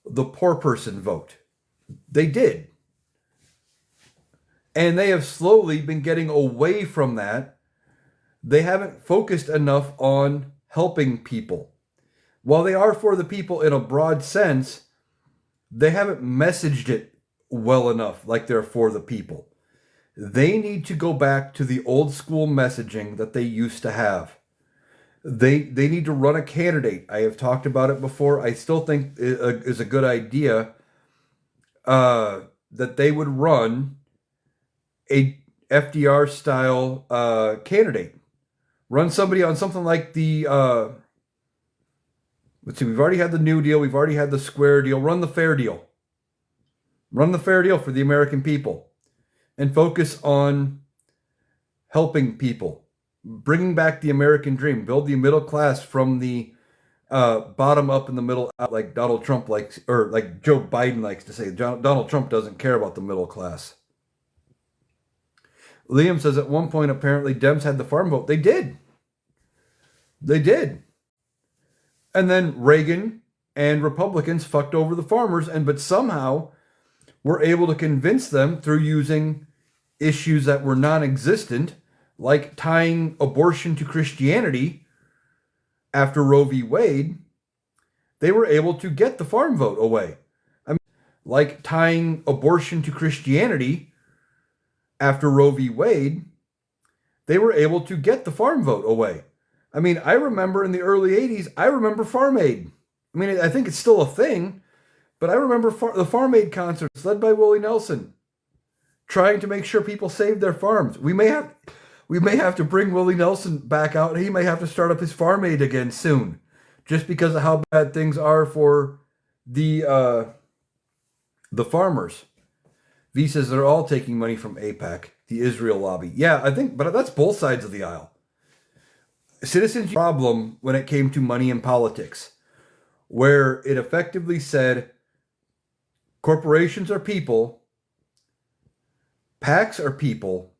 the poor person vote. They did. And they have slowly been getting away from that. They haven't focused enough on helping people. While they are for the people in a broad sense, they haven't messaged it well enough like they're for the people. They need to go back to the old school messaging that they used to have. They need to run a candidate. I have talked about it before. I still think it is a good idea that they would run a FDR style candidate. Run somebody on something like the let's see, we've already had the New Deal, we've already had the Square Deal. Run the Fair Deal. Run the Fair Deal for the American people and focus on helping people, bringing back the American dream, build the middle class from the bottom up and the middle out, like Donald Trump likes, or like Joe Biden likes to say. Donald Trump doesn't care about the middle class. Liam says at one point, apparently Dems had the farm vote. They did. They did. And then Reagan and Republicans fucked over the farmers, but somehow were able to convince them through using issues that were non-existent, like tying abortion to Christianity after Roe v. Wade. They were able to get the farm vote away. I mean, like tying abortion to Christianity after Roe v. Wade, they were able to get the farm vote away. I mean, I remember in the early 80s, I remember Farm Aid. I mean, I think it's still a thing, but I remember the Farm Aid concerts led by Willie Nelson, trying to make sure people saved their farms. We may have to bring Willie Nelson back out, and he may have to start up his Farm Aid again soon, just because of how bad things are for the farmers. V says they're all taking money from AIPAC, the Israel lobby. Yeah, I think, but that's both sides of the aisle. Citizens' problem when it came to money in politics, where it effectively said corporations are people, PACs are people,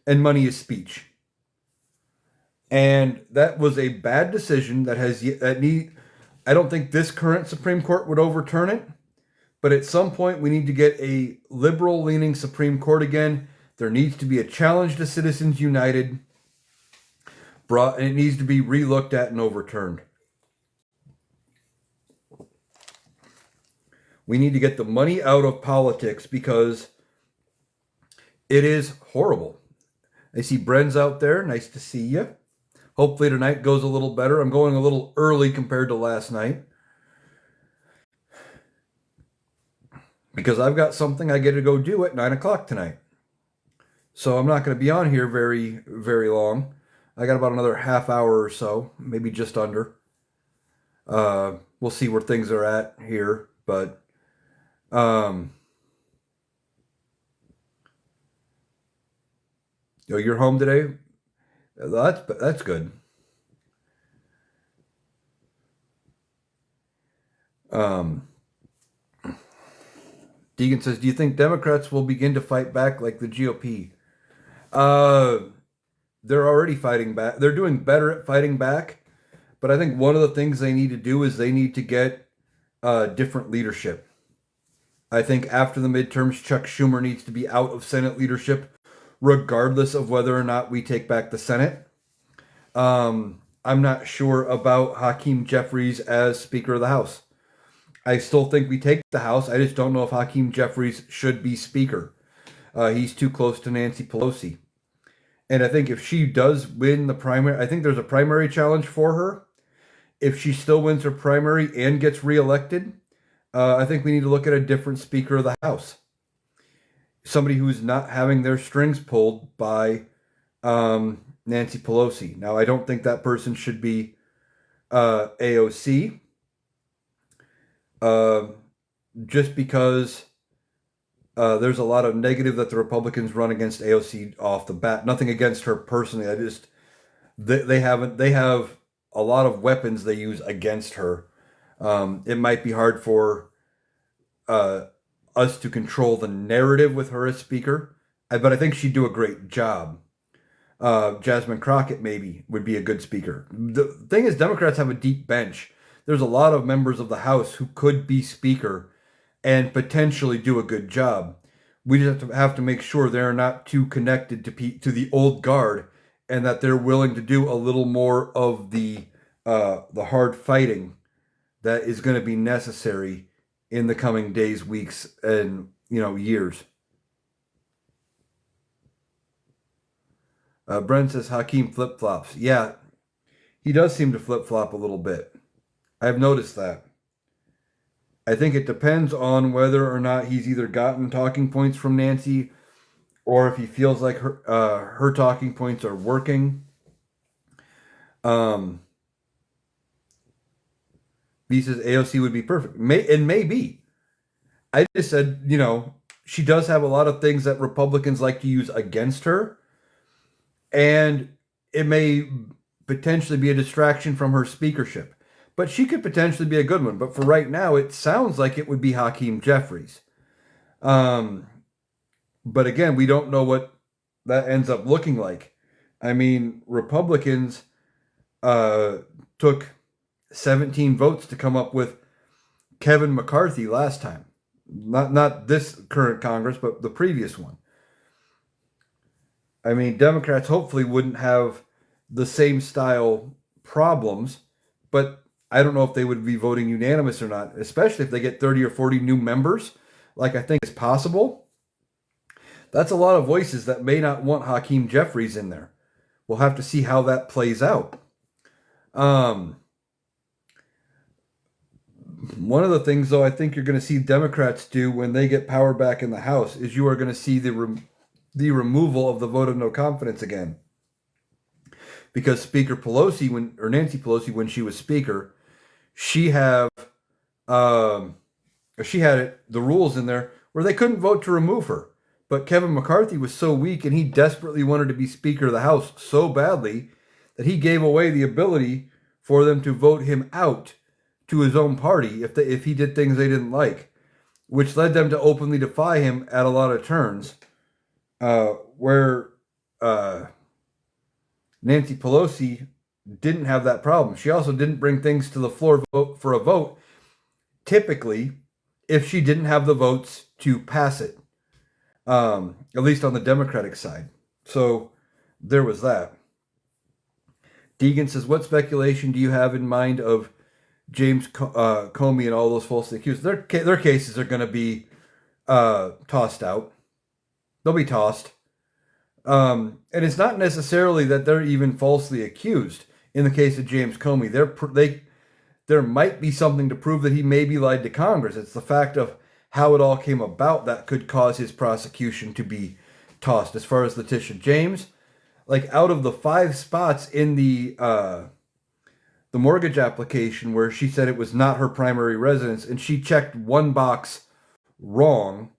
and money is speech. And that was a bad decision I don't think this current Supreme Court would overturn it, but at some point we need to get a liberal-leaning Supreme Court again. There needs to be a challenge to Citizens United, and it needs to be relooked at and overturned. We need to get the money out of politics because it is horrible. I see Bren's out there. Nice to see you. Hopefully tonight goes a little better. I'm going a little early compared to last night, because I've got something I get to go do at 9 o'clock tonight. So I'm not going to be on here very, very long. I got about another half hour or so, maybe just under. We'll see where things are at here, but you're home today? That's good. Deegan says, do you think Democrats will begin to fight back like the GOP? They're already fighting back. They're doing better at fighting back. But I think one of the things they need to do is they need to get different leadership. I think after the midterms, Chuck Schumer needs to be out of Senate leadership, regardless of whether or not we take back the Senate. I'm not sure about Hakeem Jeffries as Speaker of the House. I still think we take the House. I just don't know if Hakeem Jeffries should be Speaker. He's too close to Nancy Pelosi. And I think if she does win the primary, I think there's a primary challenge for her. If she still wins her primary and gets reelected, I think we need to look at a different Speaker of the House. somebody who's not having their strings pulled by Nancy Pelosi. Now, I don't think that person should be AOC, uh, just because there's a lot of negative that the Republicans run against AOC off the bat. Nothing against her personally. I just they have a lot of weapons they use against her. It might be hard for uh, us to control the narrative with her as speaker, but I think she'd do a great job. Jasmine Crockett maybe would be a good speaker. The thing is, Democrats have a deep bench. There's a lot of members of the House who could be speaker and potentially do a good job. We just have to make sure they're not too connected to the old guard, and that they're willing to do a little more of the hard fighting that is going to be necessary in the coming days, weeks, and years. Brent says Hakeem flip flops. Yeah, he does seem to flip flop a little bit. I've noticed that. I think it depends on whether or not he's either gotten talking points from Nancy, or if he feels like her talking points are working. B says AOC would be perfect. Maybe. I just said, she does have a lot of things that Republicans like to use against her, and it may potentially be a distraction from her speakership. But she could potentially be a good one. But for right now, it sounds like it would be Hakeem Jeffries. But again, we don't know what that ends up looking like. I mean, Republicans took 17 votes to come up with Kevin McCarthy last time. Not this current Congress, but the previous one. I mean, Democrats hopefully wouldn't have the same style problems, but I don't know if they would be voting unanimous or not, especially if they get 30 or 40 new members, like I think is possible. That's a lot of voices that may not want Hakeem Jeffries in there. We'll have to see how that plays out. One of the things, though, I think you're going to see Democrats do when they get power back in the House is you are going to see the removal of the vote of no confidence again. Because Speaker Pelosi, Nancy Pelosi, when she was Speaker, she had the rules in there where they couldn't vote to remove her. But Kevin McCarthy was so weak, and he desperately wanted to be Speaker of the House so badly that he gave away the ability for them to vote him out to his own party if he did things they didn't like, which led them to openly defy him at a lot of turns, where Nancy Pelosi didn't have that problem. She also didn't bring things to the floor for a vote, typically, if she didn't have the votes to pass it, at least on the Democratic side. So there was that. Deegan says, what speculation do you have in mind of James Comey and all those falsely accused? Their cases are going to be tossed out. They'll be tossed. And it's not necessarily that they're even falsely accused. In the case of James Comey, there might be something to prove that he maybe lied to Congress. It's the fact of how it all came about that could cause his prosecution to be tossed. As far as Letitia James, like out of the 5 spots in the mortgage application where she said it was not her primary residence and she checked one box wrong,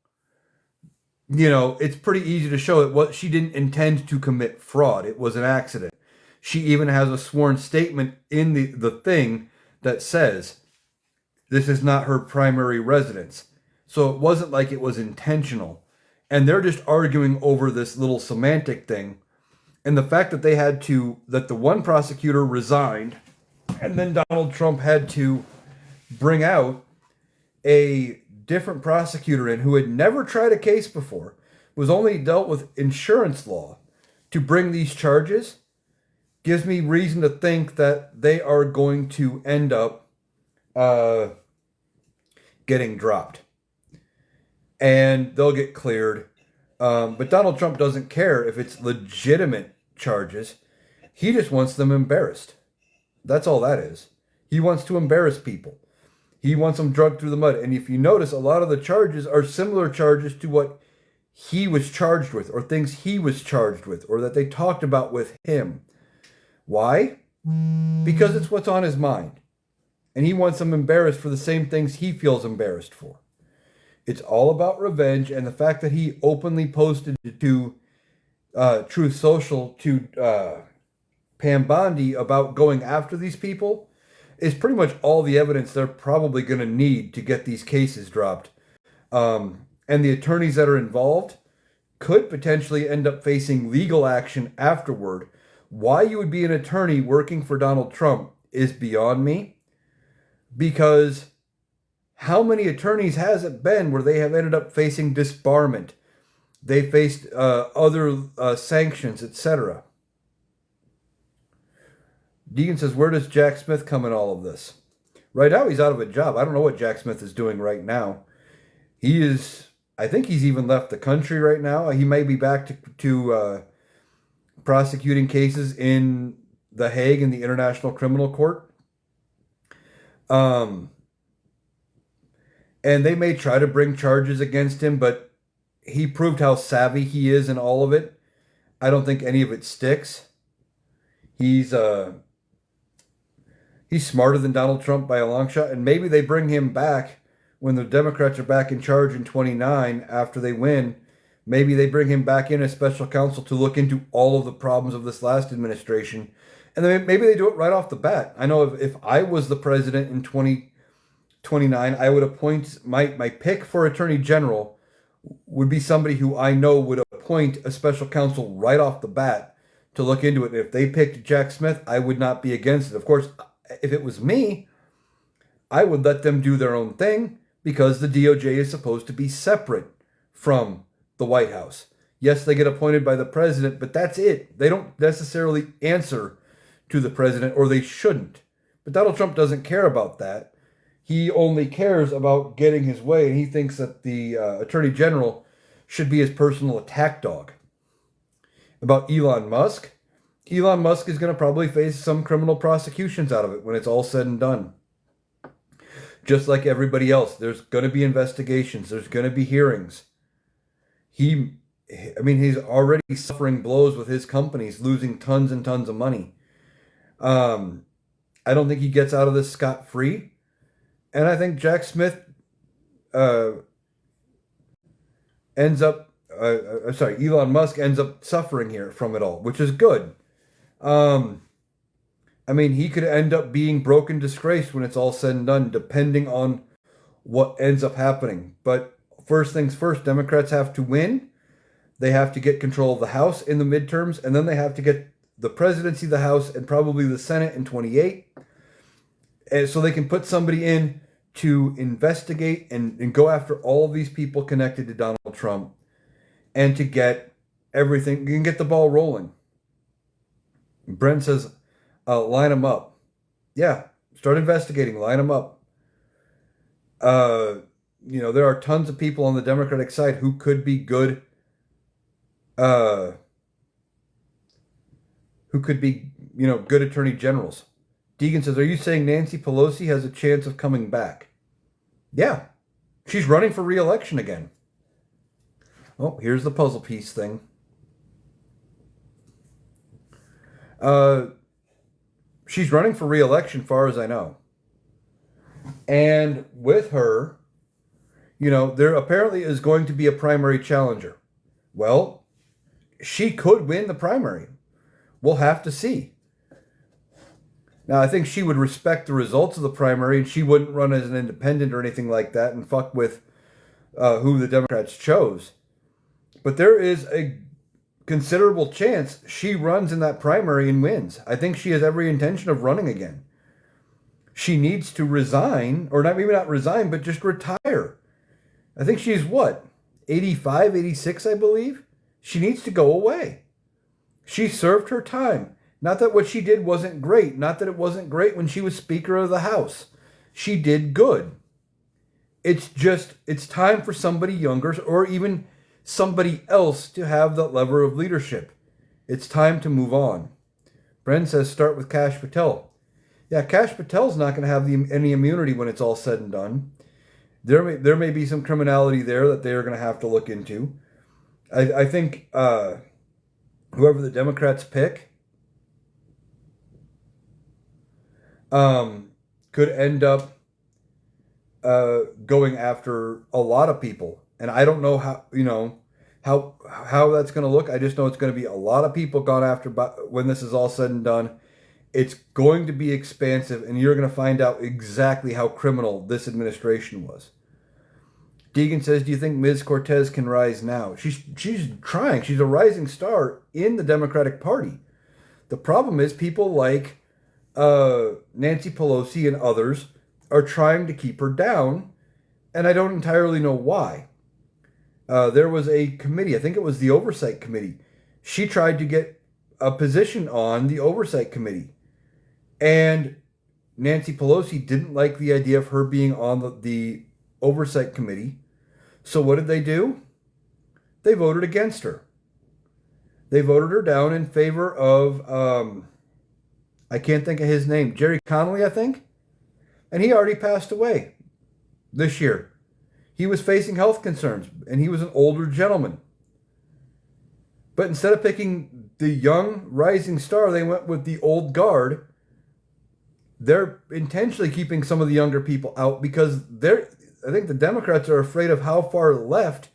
it's pretty easy to show that she didn't intend to commit fraud. It was an accident. She even has a sworn statement in the thing that says this is not her primary residence. So it wasn't like it was intentional. And they're just arguing over this little semantic thing. And the fact that that the one prosecutor resigned, and then Donald Trump had to bring out a different prosecutor in who had never tried a case before, was only dealt with insurance law, to bring these charges, gives me reason to think that they are going to end up getting dropped. And they'll get cleared. But Donald Trump doesn't care if it's legitimate charges. He just wants them embarrassed. That's all that is. He wants to embarrass people. He wants them dragged through the mud. And if you notice, a lot of the charges are similar charges to what he was charged with, or things he was charged with, or that they talked about with him. Why? Because it's what's on his mind. And he wants them embarrassed for the same things he feels embarrassed for. It's all about revenge, and the fact that he openly posted to Truth Social to Pam Bondi about going after these people is pretty much all the evidence they're probably going to need to get these cases dropped. And the attorneys that are involved could potentially end up facing legal action afterward. Why you would be an attorney working for Donald Trump is beyond me, because how many attorneys has it been where they have ended up facing disbarment? They faced other sanctions, etc. Deegan says, where does Jack Smith come in all of this? Right now, he's out of a job. I don't know what Jack Smith is doing right now. I think he's even left the country right now. He may be back to prosecuting cases in The Hague in the International Criminal Court. And they may try to bring charges against him, but he proved how savvy he is in all of it. I don't think any of it sticks. He's smarter than Donald Trump by a long shot, and maybe they bring him back when the Democrats are back in charge in 29 after they win. Maybe they bring him back in as special counsel to look into all of the problems of this last administration, and then maybe they do it right off the bat. I know if I was the president in 2029, I would appoint my pick for attorney general would be somebody who I know would appoint a special counsel right off the bat to look into it. If they picked Jack Smith, I would not be against it. Of course, if it was me, I would let them do their own thing, because the DOJ is supposed to be separate from the White House. Yes, they get appointed by the president, but that's it. They don't necessarily answer to the president, or they shouldn't. But Donald Trump doesn't care about that. He only cares about getting his way, and he thinks that the Attorney General should be his personal attack dog. About Elon Musk is going to probably face some criminal prosecutions out of it when it's all said and done. Just like everybody else, there's going to be investigations. There's going to be hearings. He's already suffering blows with his companies, losing tons and tons of money. I don't think he gets out of this scot-free. And I think Jack Smith Elon Musk ends up suffering here from it all, which is good. He could end up being broken disgraced when it's all said and done, depending on what ends up happening. But first things first, Democrats have to win. They have to get control of the House in the midterms, and then they have to get the presidency of the House and probably the Senate in 28. And so they can put somebody in to investigate and go after all of these people connected to Donald Trump, and to get everything, you can get the ball rolling. Brent says, line them up. Yeah, start investigating, line them up. There are tons of people on the Democratic side who could be good, good attorney generals. Deegan says, are you saying Nancy Pelosi has a chance of coming back? Yeah, she's running for re-election again. Oh, here's the puzzle piece thing. She's running for re-election, far as I know. And with her, there apparently is going to be a primary challenger. Well, she could win the primary. We'll have to see. Now, I think she would respect the results of the primary, and she wouldn't run as an independent or anything like that and fuck with who the Democrats chose. But there is a considerable chance she runs in that primary and wins. I think she has every intention of running again. She needs to resign, or maybe not resign, but just retire. I think she's 85, 86, I believe? She needs to go away. She served her time. Not that what she did wasn't great. Not that it wasn't great when she was Speaker of the House. She did good. It's time for somebody younger, or even somebody else, to have that lever of leadership. It's time to move on. Bren says start with Kash Patel. Yeah, Kash Patel's not going to have any immunity when it's all said and done. There may be some criminality there that they are going to have to look into. I think whoever the Democrats pick could end up going after a lot of people, and I don't know how that's going to look. I just know it's going to be a lot of people gone after when this is all said and done. It's going to be expansive, and you're going to find out exactly how criminal this administration was. Deegan says, "Do you think Ms. Cortez can rise now?" She's trying. She's a rising star in the Democratic Party. The problem is people like Nancy Pelosi and others are trying to keep her down, and I don't entirely know why. There was a committee, I think it was the Oversight Committee. She tried to get a position on the Oversight Committee, and Nancy Pelosi didn't like the idea of her being on the Oversight Committee. So what did they do? They voted against her. They voted her down in favor of, I can't think of his name, Jerry Connolly, I think. And he already passed away this year. He was facing health concerns, and he was an older gentleman. But instead of picking the young rising star, they went with the old guard. They're intentionally keeping some of the younger people out because I think the Democrats are afraid of how far left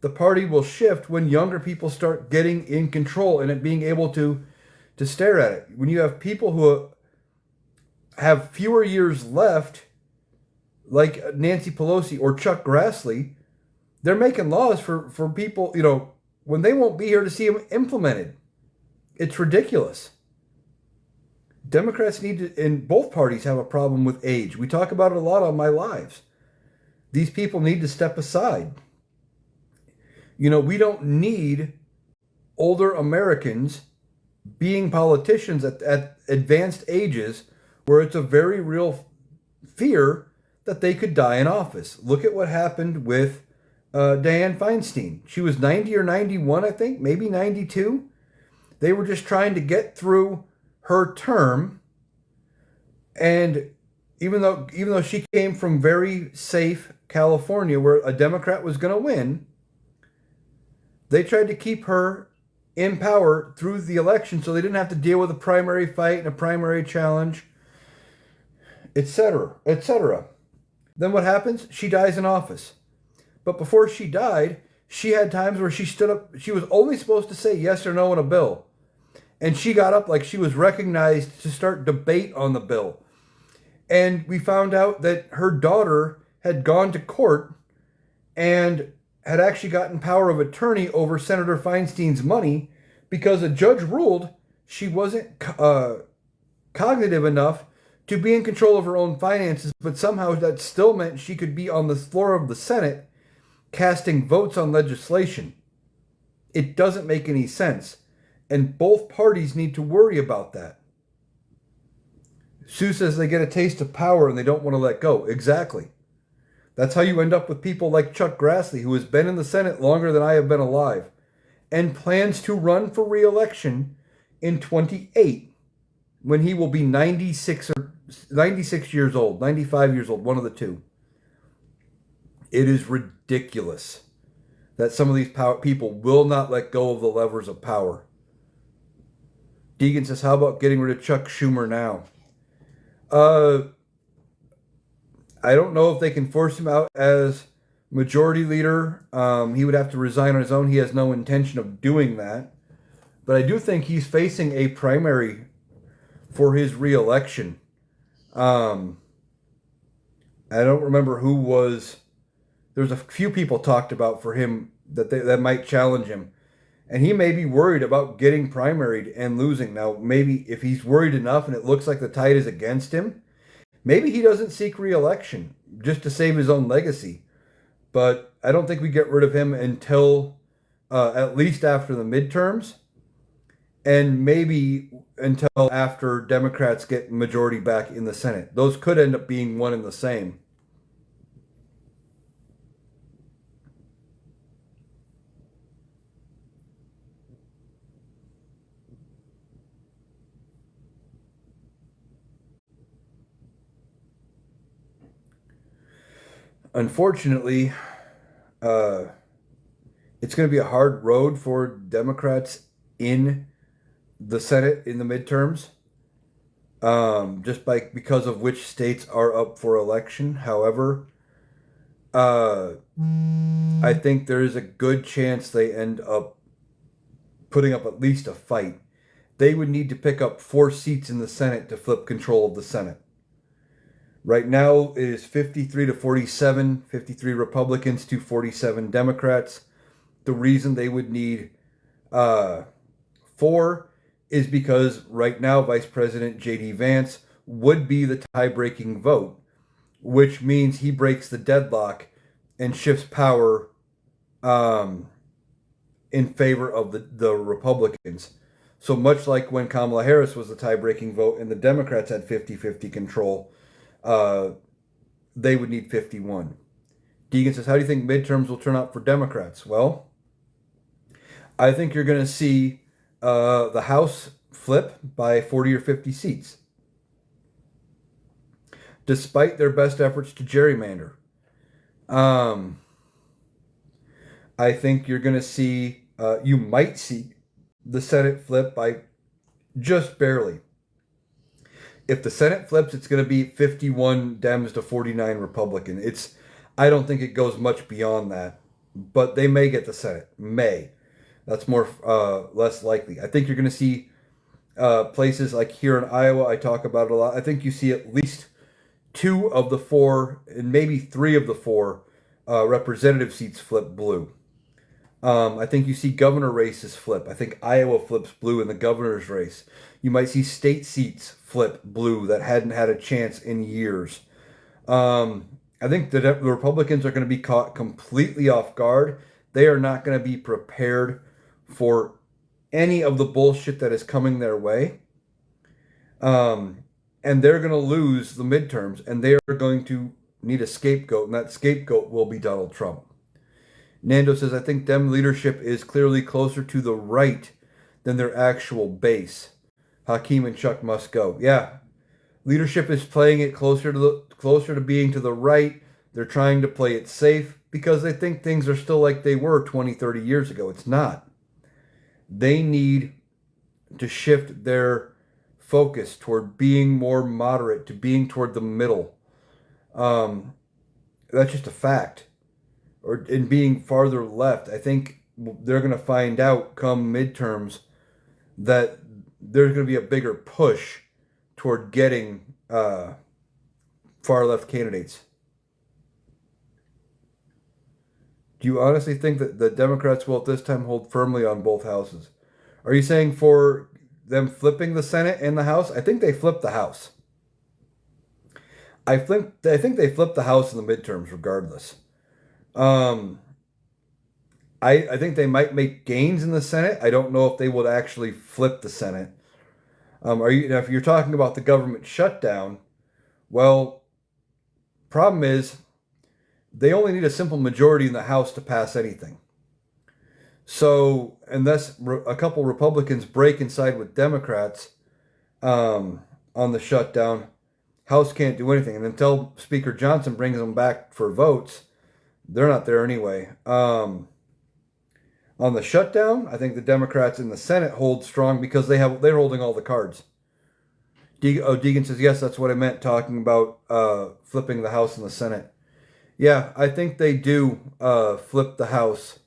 the party will shift when younger people start getting in control and it being able to stare at it. When you have people who have fewer years left, like Nancy Pelosi or Chuck Grassley, they're making laws for people, when they won't be here to see them implemented. It's ridiculous. Democrats need to, and both parties have a problem with age. We talk about it a lot on My Lives. These people need to step aside. We don't need older Americans being politicians at advanced ages where it's a very real fear that they could die in office. Look at what happened with Dianne Feinstein. She was 90 or 91, I think, maybe 92. They were just trying to get through her term, and even though she came from very safe California where a Democrat was going to win, they tried to keep her in power through the election so they didn't have to deal with a primary fight and a primary challenge, etc., etc. Then what happens? She dies in office. But before she died, she had times where she stood up. She was only supposed to say yes or no on a bill. And she got up like she was recognized to start debate on the bill. And we found out that her daughter had gone to court and had actually gotten power of attorney over Senator Feinstein's money because a judge ruled she wasn't cognitive enough to be in control of her own finances, but somehow that still meant she could be on the floor of the Senate casting votes on legislation. It doesn't make any sense, and both parties need to worry about that. Sue says they get a taste of power and they don't want to let go. Exactly. That's how you end up with people like Chuck Grassley, who has been in the Senate longer than I have been alive, and plans to run for re-election in 28, when he will be 96 years old, 95 years old, one of the two. It is ridiculous that some of these people will not let go of the levers of power. Deegan says, how about getting rid of Chuck Schumer now? I don't know if they can force him out as majority leader. He would have to resign on his own. He has no intention of doing that. But I do think he's facing a primary for his re-election. I don't remember who was. There's a few people talked about for him that might challenge him. And he may be worried about getting primaried and losing. Now, maybe if he's worried enough and it looks like the tide is against him, maybe he doesn't seek re-election just to save his own legacy. But I don't think we get rid of him until at least after the midterms, and maybe until after Democrats get majority back in the Senate. Those could end up being one and the same. Unfortunately, it's going to be a hard road for Democrats in the Senate in the midterms, just because of which states are up for election. However, uh, I think there is a good chance they end up putting up at least a fight. They would need to pick up 4 seats in the Senate to flip control of the Senate. Right now, it is 53 to 47, 53 Republicans to 47 Democrats. The reason they would need 4 is because right now, Vice President J.D. Vance would be the tie-breaking vote, which means he breaks the deadlock and shifts power in favor of the Republicans. So much like when Kamala Harris was the tie-breaking vote and the Democrats had 50-50 control, they would need 51. Deegan says, how do you think midterms will turn out for Democrats? Well, I think you're going to see the House flip by 40 or 50 seats, despite their best efforts to gerrymander. I think you're going to see, you might see the Senate flip by just barely. If the Senate flips, it's going to be 51 Dems to 49 Republican. I don't think it goes much beyond that, but they may get the Senate. May. That's less likely. I think you're going to see places like here in Iowa. I talk about it a lot. I think you see at least 2 of the 4 and maybe 3 of the 4 representative seats flip blue. I think you see governor races flip. I think Iowa flips blue in the governor's race. You might see state seats flip blue that hadn't had a chance in years. I think the Republicans are going to be caught completely off guard. They are not going to be prepared for any of the bullshit that is coming their way. And they're going to lose the midterms, and they are going to need a scapegoat, and that scapegoat will be Donald Trump. Nando says, I think Dem leadership is clearly closer to the right than their actual base. Hakeem and Chuck must go. Yeah, leadership is playing it closer to being to the right. They're trying to play it safe because they think things are still like they were 20, 30 years ago. It's not. They need to shift their focus toward being more moderate, to being toward the middle. That's just a fact. Or in being farther left. I think they're going to find out come midterms that there's going to be a bigger push toward getting far left candidates. Do you honestly think that the Democrats will at this time hold firmly on both houses? Are you saying for them flipping the Senate and the House? I think they flipped the House. I think they flipped the House in the midterms regardless. I think they might make gains in the Senate. I don't know if they would actually flip the Senate. If you're talking about the government shutdown, well, problem is they only need a simple majority in the House to pass anything. So unless a couple Republicans break inside with Democrats on the shutdown, House can't do anything. And until Speaker Johnson brings them back for votes, they're not there anyway. On the shutdown, I think the Democrats in the Senate hold strong because they're holding all the cards. Deegan says, yes, that's what I meant talking about flipping the House and the Senate. Yeah, I think they do flip the House.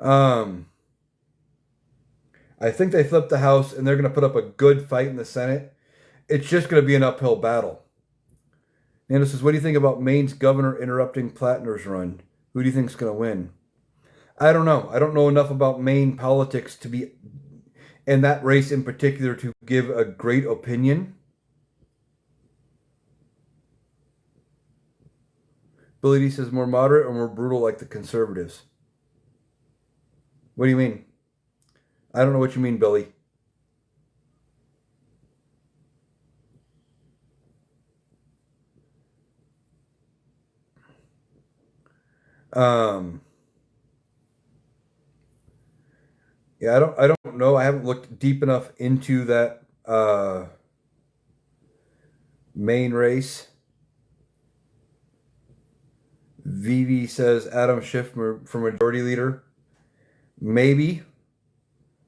I think they flip the House and they're going to put up a good fight in the Senate. It's just going to be an uphill battle. Nando says, what do you think about Maine's governor interrupting Platner's run? Who do you think is going to win? I don't know. I don't know enough about Maine politics to be, and that race in particular, to give a great opinion. Billy D says, more moderate or more brutal like the conservatives? What do you mean? I don't know what you mean, Billy. Yeah, I don't know. I haven't looked deep enough into that Maine race. Vivi says Adam Schiff for majority leader. Maybe.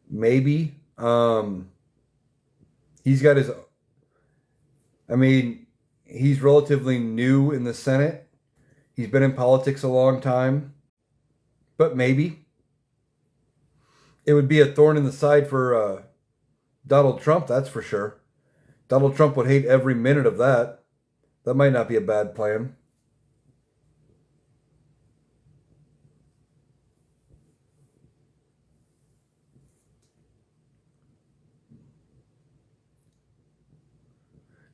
Maybe. He's got his. I mean, he's relatively new in the Senate. He's been in politics a long time. But maybe. It would be a thorn in the side for Donald Trump, that's for sure. Donald Trump would hate every minute of that. That might not be a bad plan.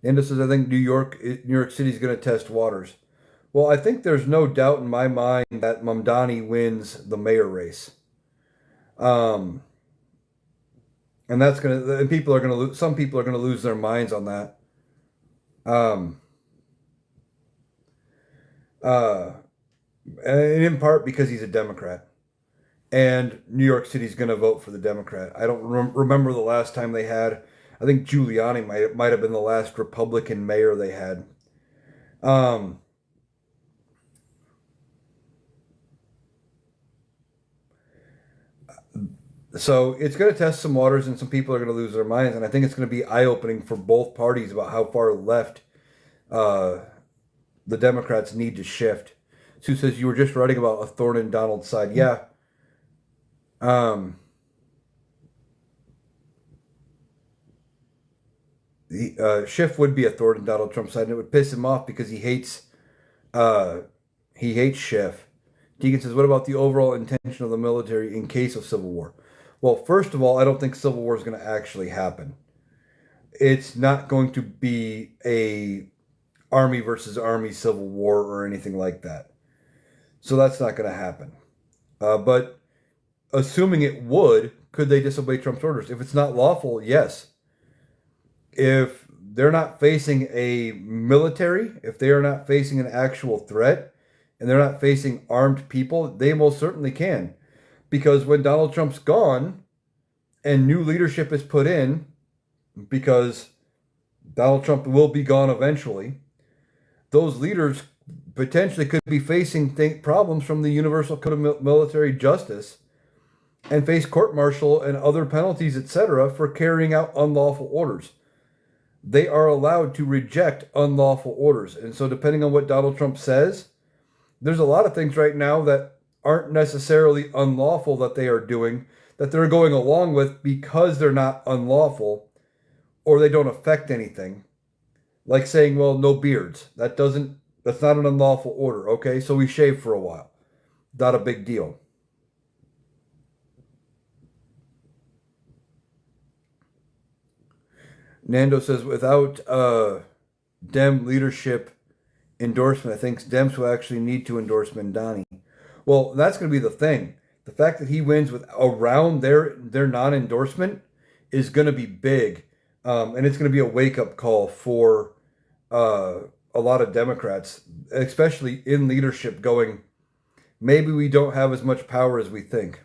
Nando says, I think New York City is going to test waters. Well, I think there's no doubt in my mind that Mamdani wins the mayor race. Um, and that's going to, and people are going to lose, some people are going to lose their minds on that. Um, uh, and in part because he's a Democrat. And New York City's going to vote for the Democrat. I don't remember the last time they had. I think Giuliani might have been the last Republican mayor they had. Um, so it's going to test some waters, and some people are going to lose their minds. And I think it's going to be eye-opening for both parties about how far left uh, the Democrats need to shift. Sue says you were just writing about a thorn in Donald's side. Yeah. Um, Schiff would be a thorn in Donald Trump's side, and it would piss him off because uh, he hates Schiff. Deegan says, "What about the overall intention of the military in case of civil war?" Well, first of all, I don't think civil war is going to actually happen. It's not going to be a army versus army civil war or anything like that. So that's not going to happen. But assuming it would, could they disobey Trump's orders? If it's not lawful, yes. If they're not facing a military, if they are not facing an actual threat, and they're not facing armed people, they most certainly can. Because when Donald Trump's gone and new leadership is put in, because Donald Trump will be gone eventually, those leaders potentially could be facing problems from the Universal Code of Military Justice and face court-martial and other penalties, etc., for carrying out unlawful orders. They are allowed to reject unlawful orders. And so depending on what Donald Trump says, there's a lot of things right now that aren't necessarily unlawful that they are doing, that they're going along with because they're not unlawful or they don't affect anything. Like saying, well, no beards. That's not an unlawful order, okay? So we shave for a while. Not a big deal. Nando says, without Dem leadership endorsement, I think Dems will actually need to endorse Mamdani. Well, that's going to be the thing. The fact that he wins with around their non-endorsement is going to be big. And it's going to be a wake-up call for a lot of Democrats, especially in leadership, going, maybe we don't have as much power as we think.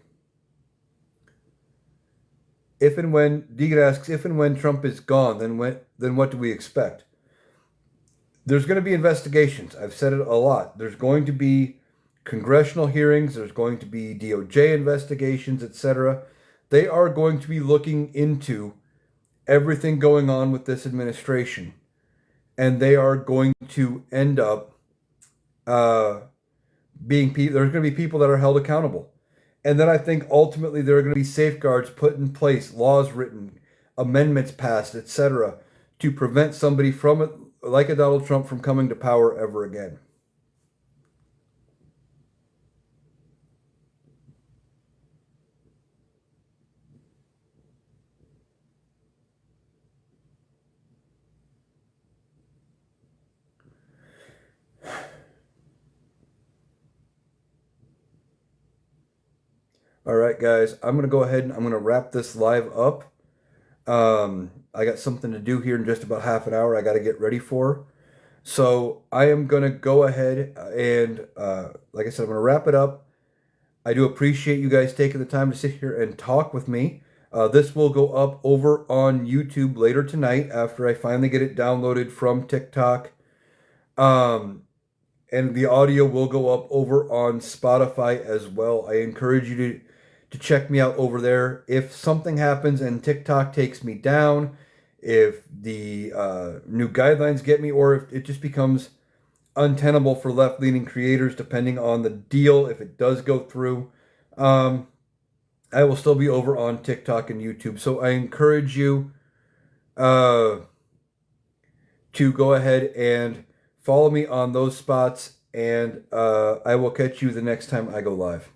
If and when, Deegan asks, if and when Trump is gone, then what do we expect? There's going to be investigations. I've said it a lot. There's going to be congressional hearings. There's going to be DOJ investigations, etc. They are going to be looking into everything going on with this administration. And they are going to end up there's going to be people that are held accountable. And then I think ultimately there are going to be safeguards put in place, laws written, amendments passed, etc., to prevent somebody from it, like a Donald Trump, from coming to power ever again. All right, guys, I'm going to go ahead and I'm going to wrap this live up. I got something to do here in just about half an hour I got to get ready for. So I am going to go ahead and, like I said, I'm going to wrap it up. I do appreciate you guys taking the time to sit here and talk with me. This will go up over on YouTube later tonight after I finally get it downloaded from TikTok. and the audio will go up over on Spotify as well. I encourage you to check me out over there. If something happens and TikTok takes me down, if the new guidelines get me, or if it just becomes untenable for left-leaning creators, depending on the deal, if it does go through, I will still be over on TikTok and YouTube. So I encourage you to go ahead and follow me on those spots, and I will catch you the next time I go live.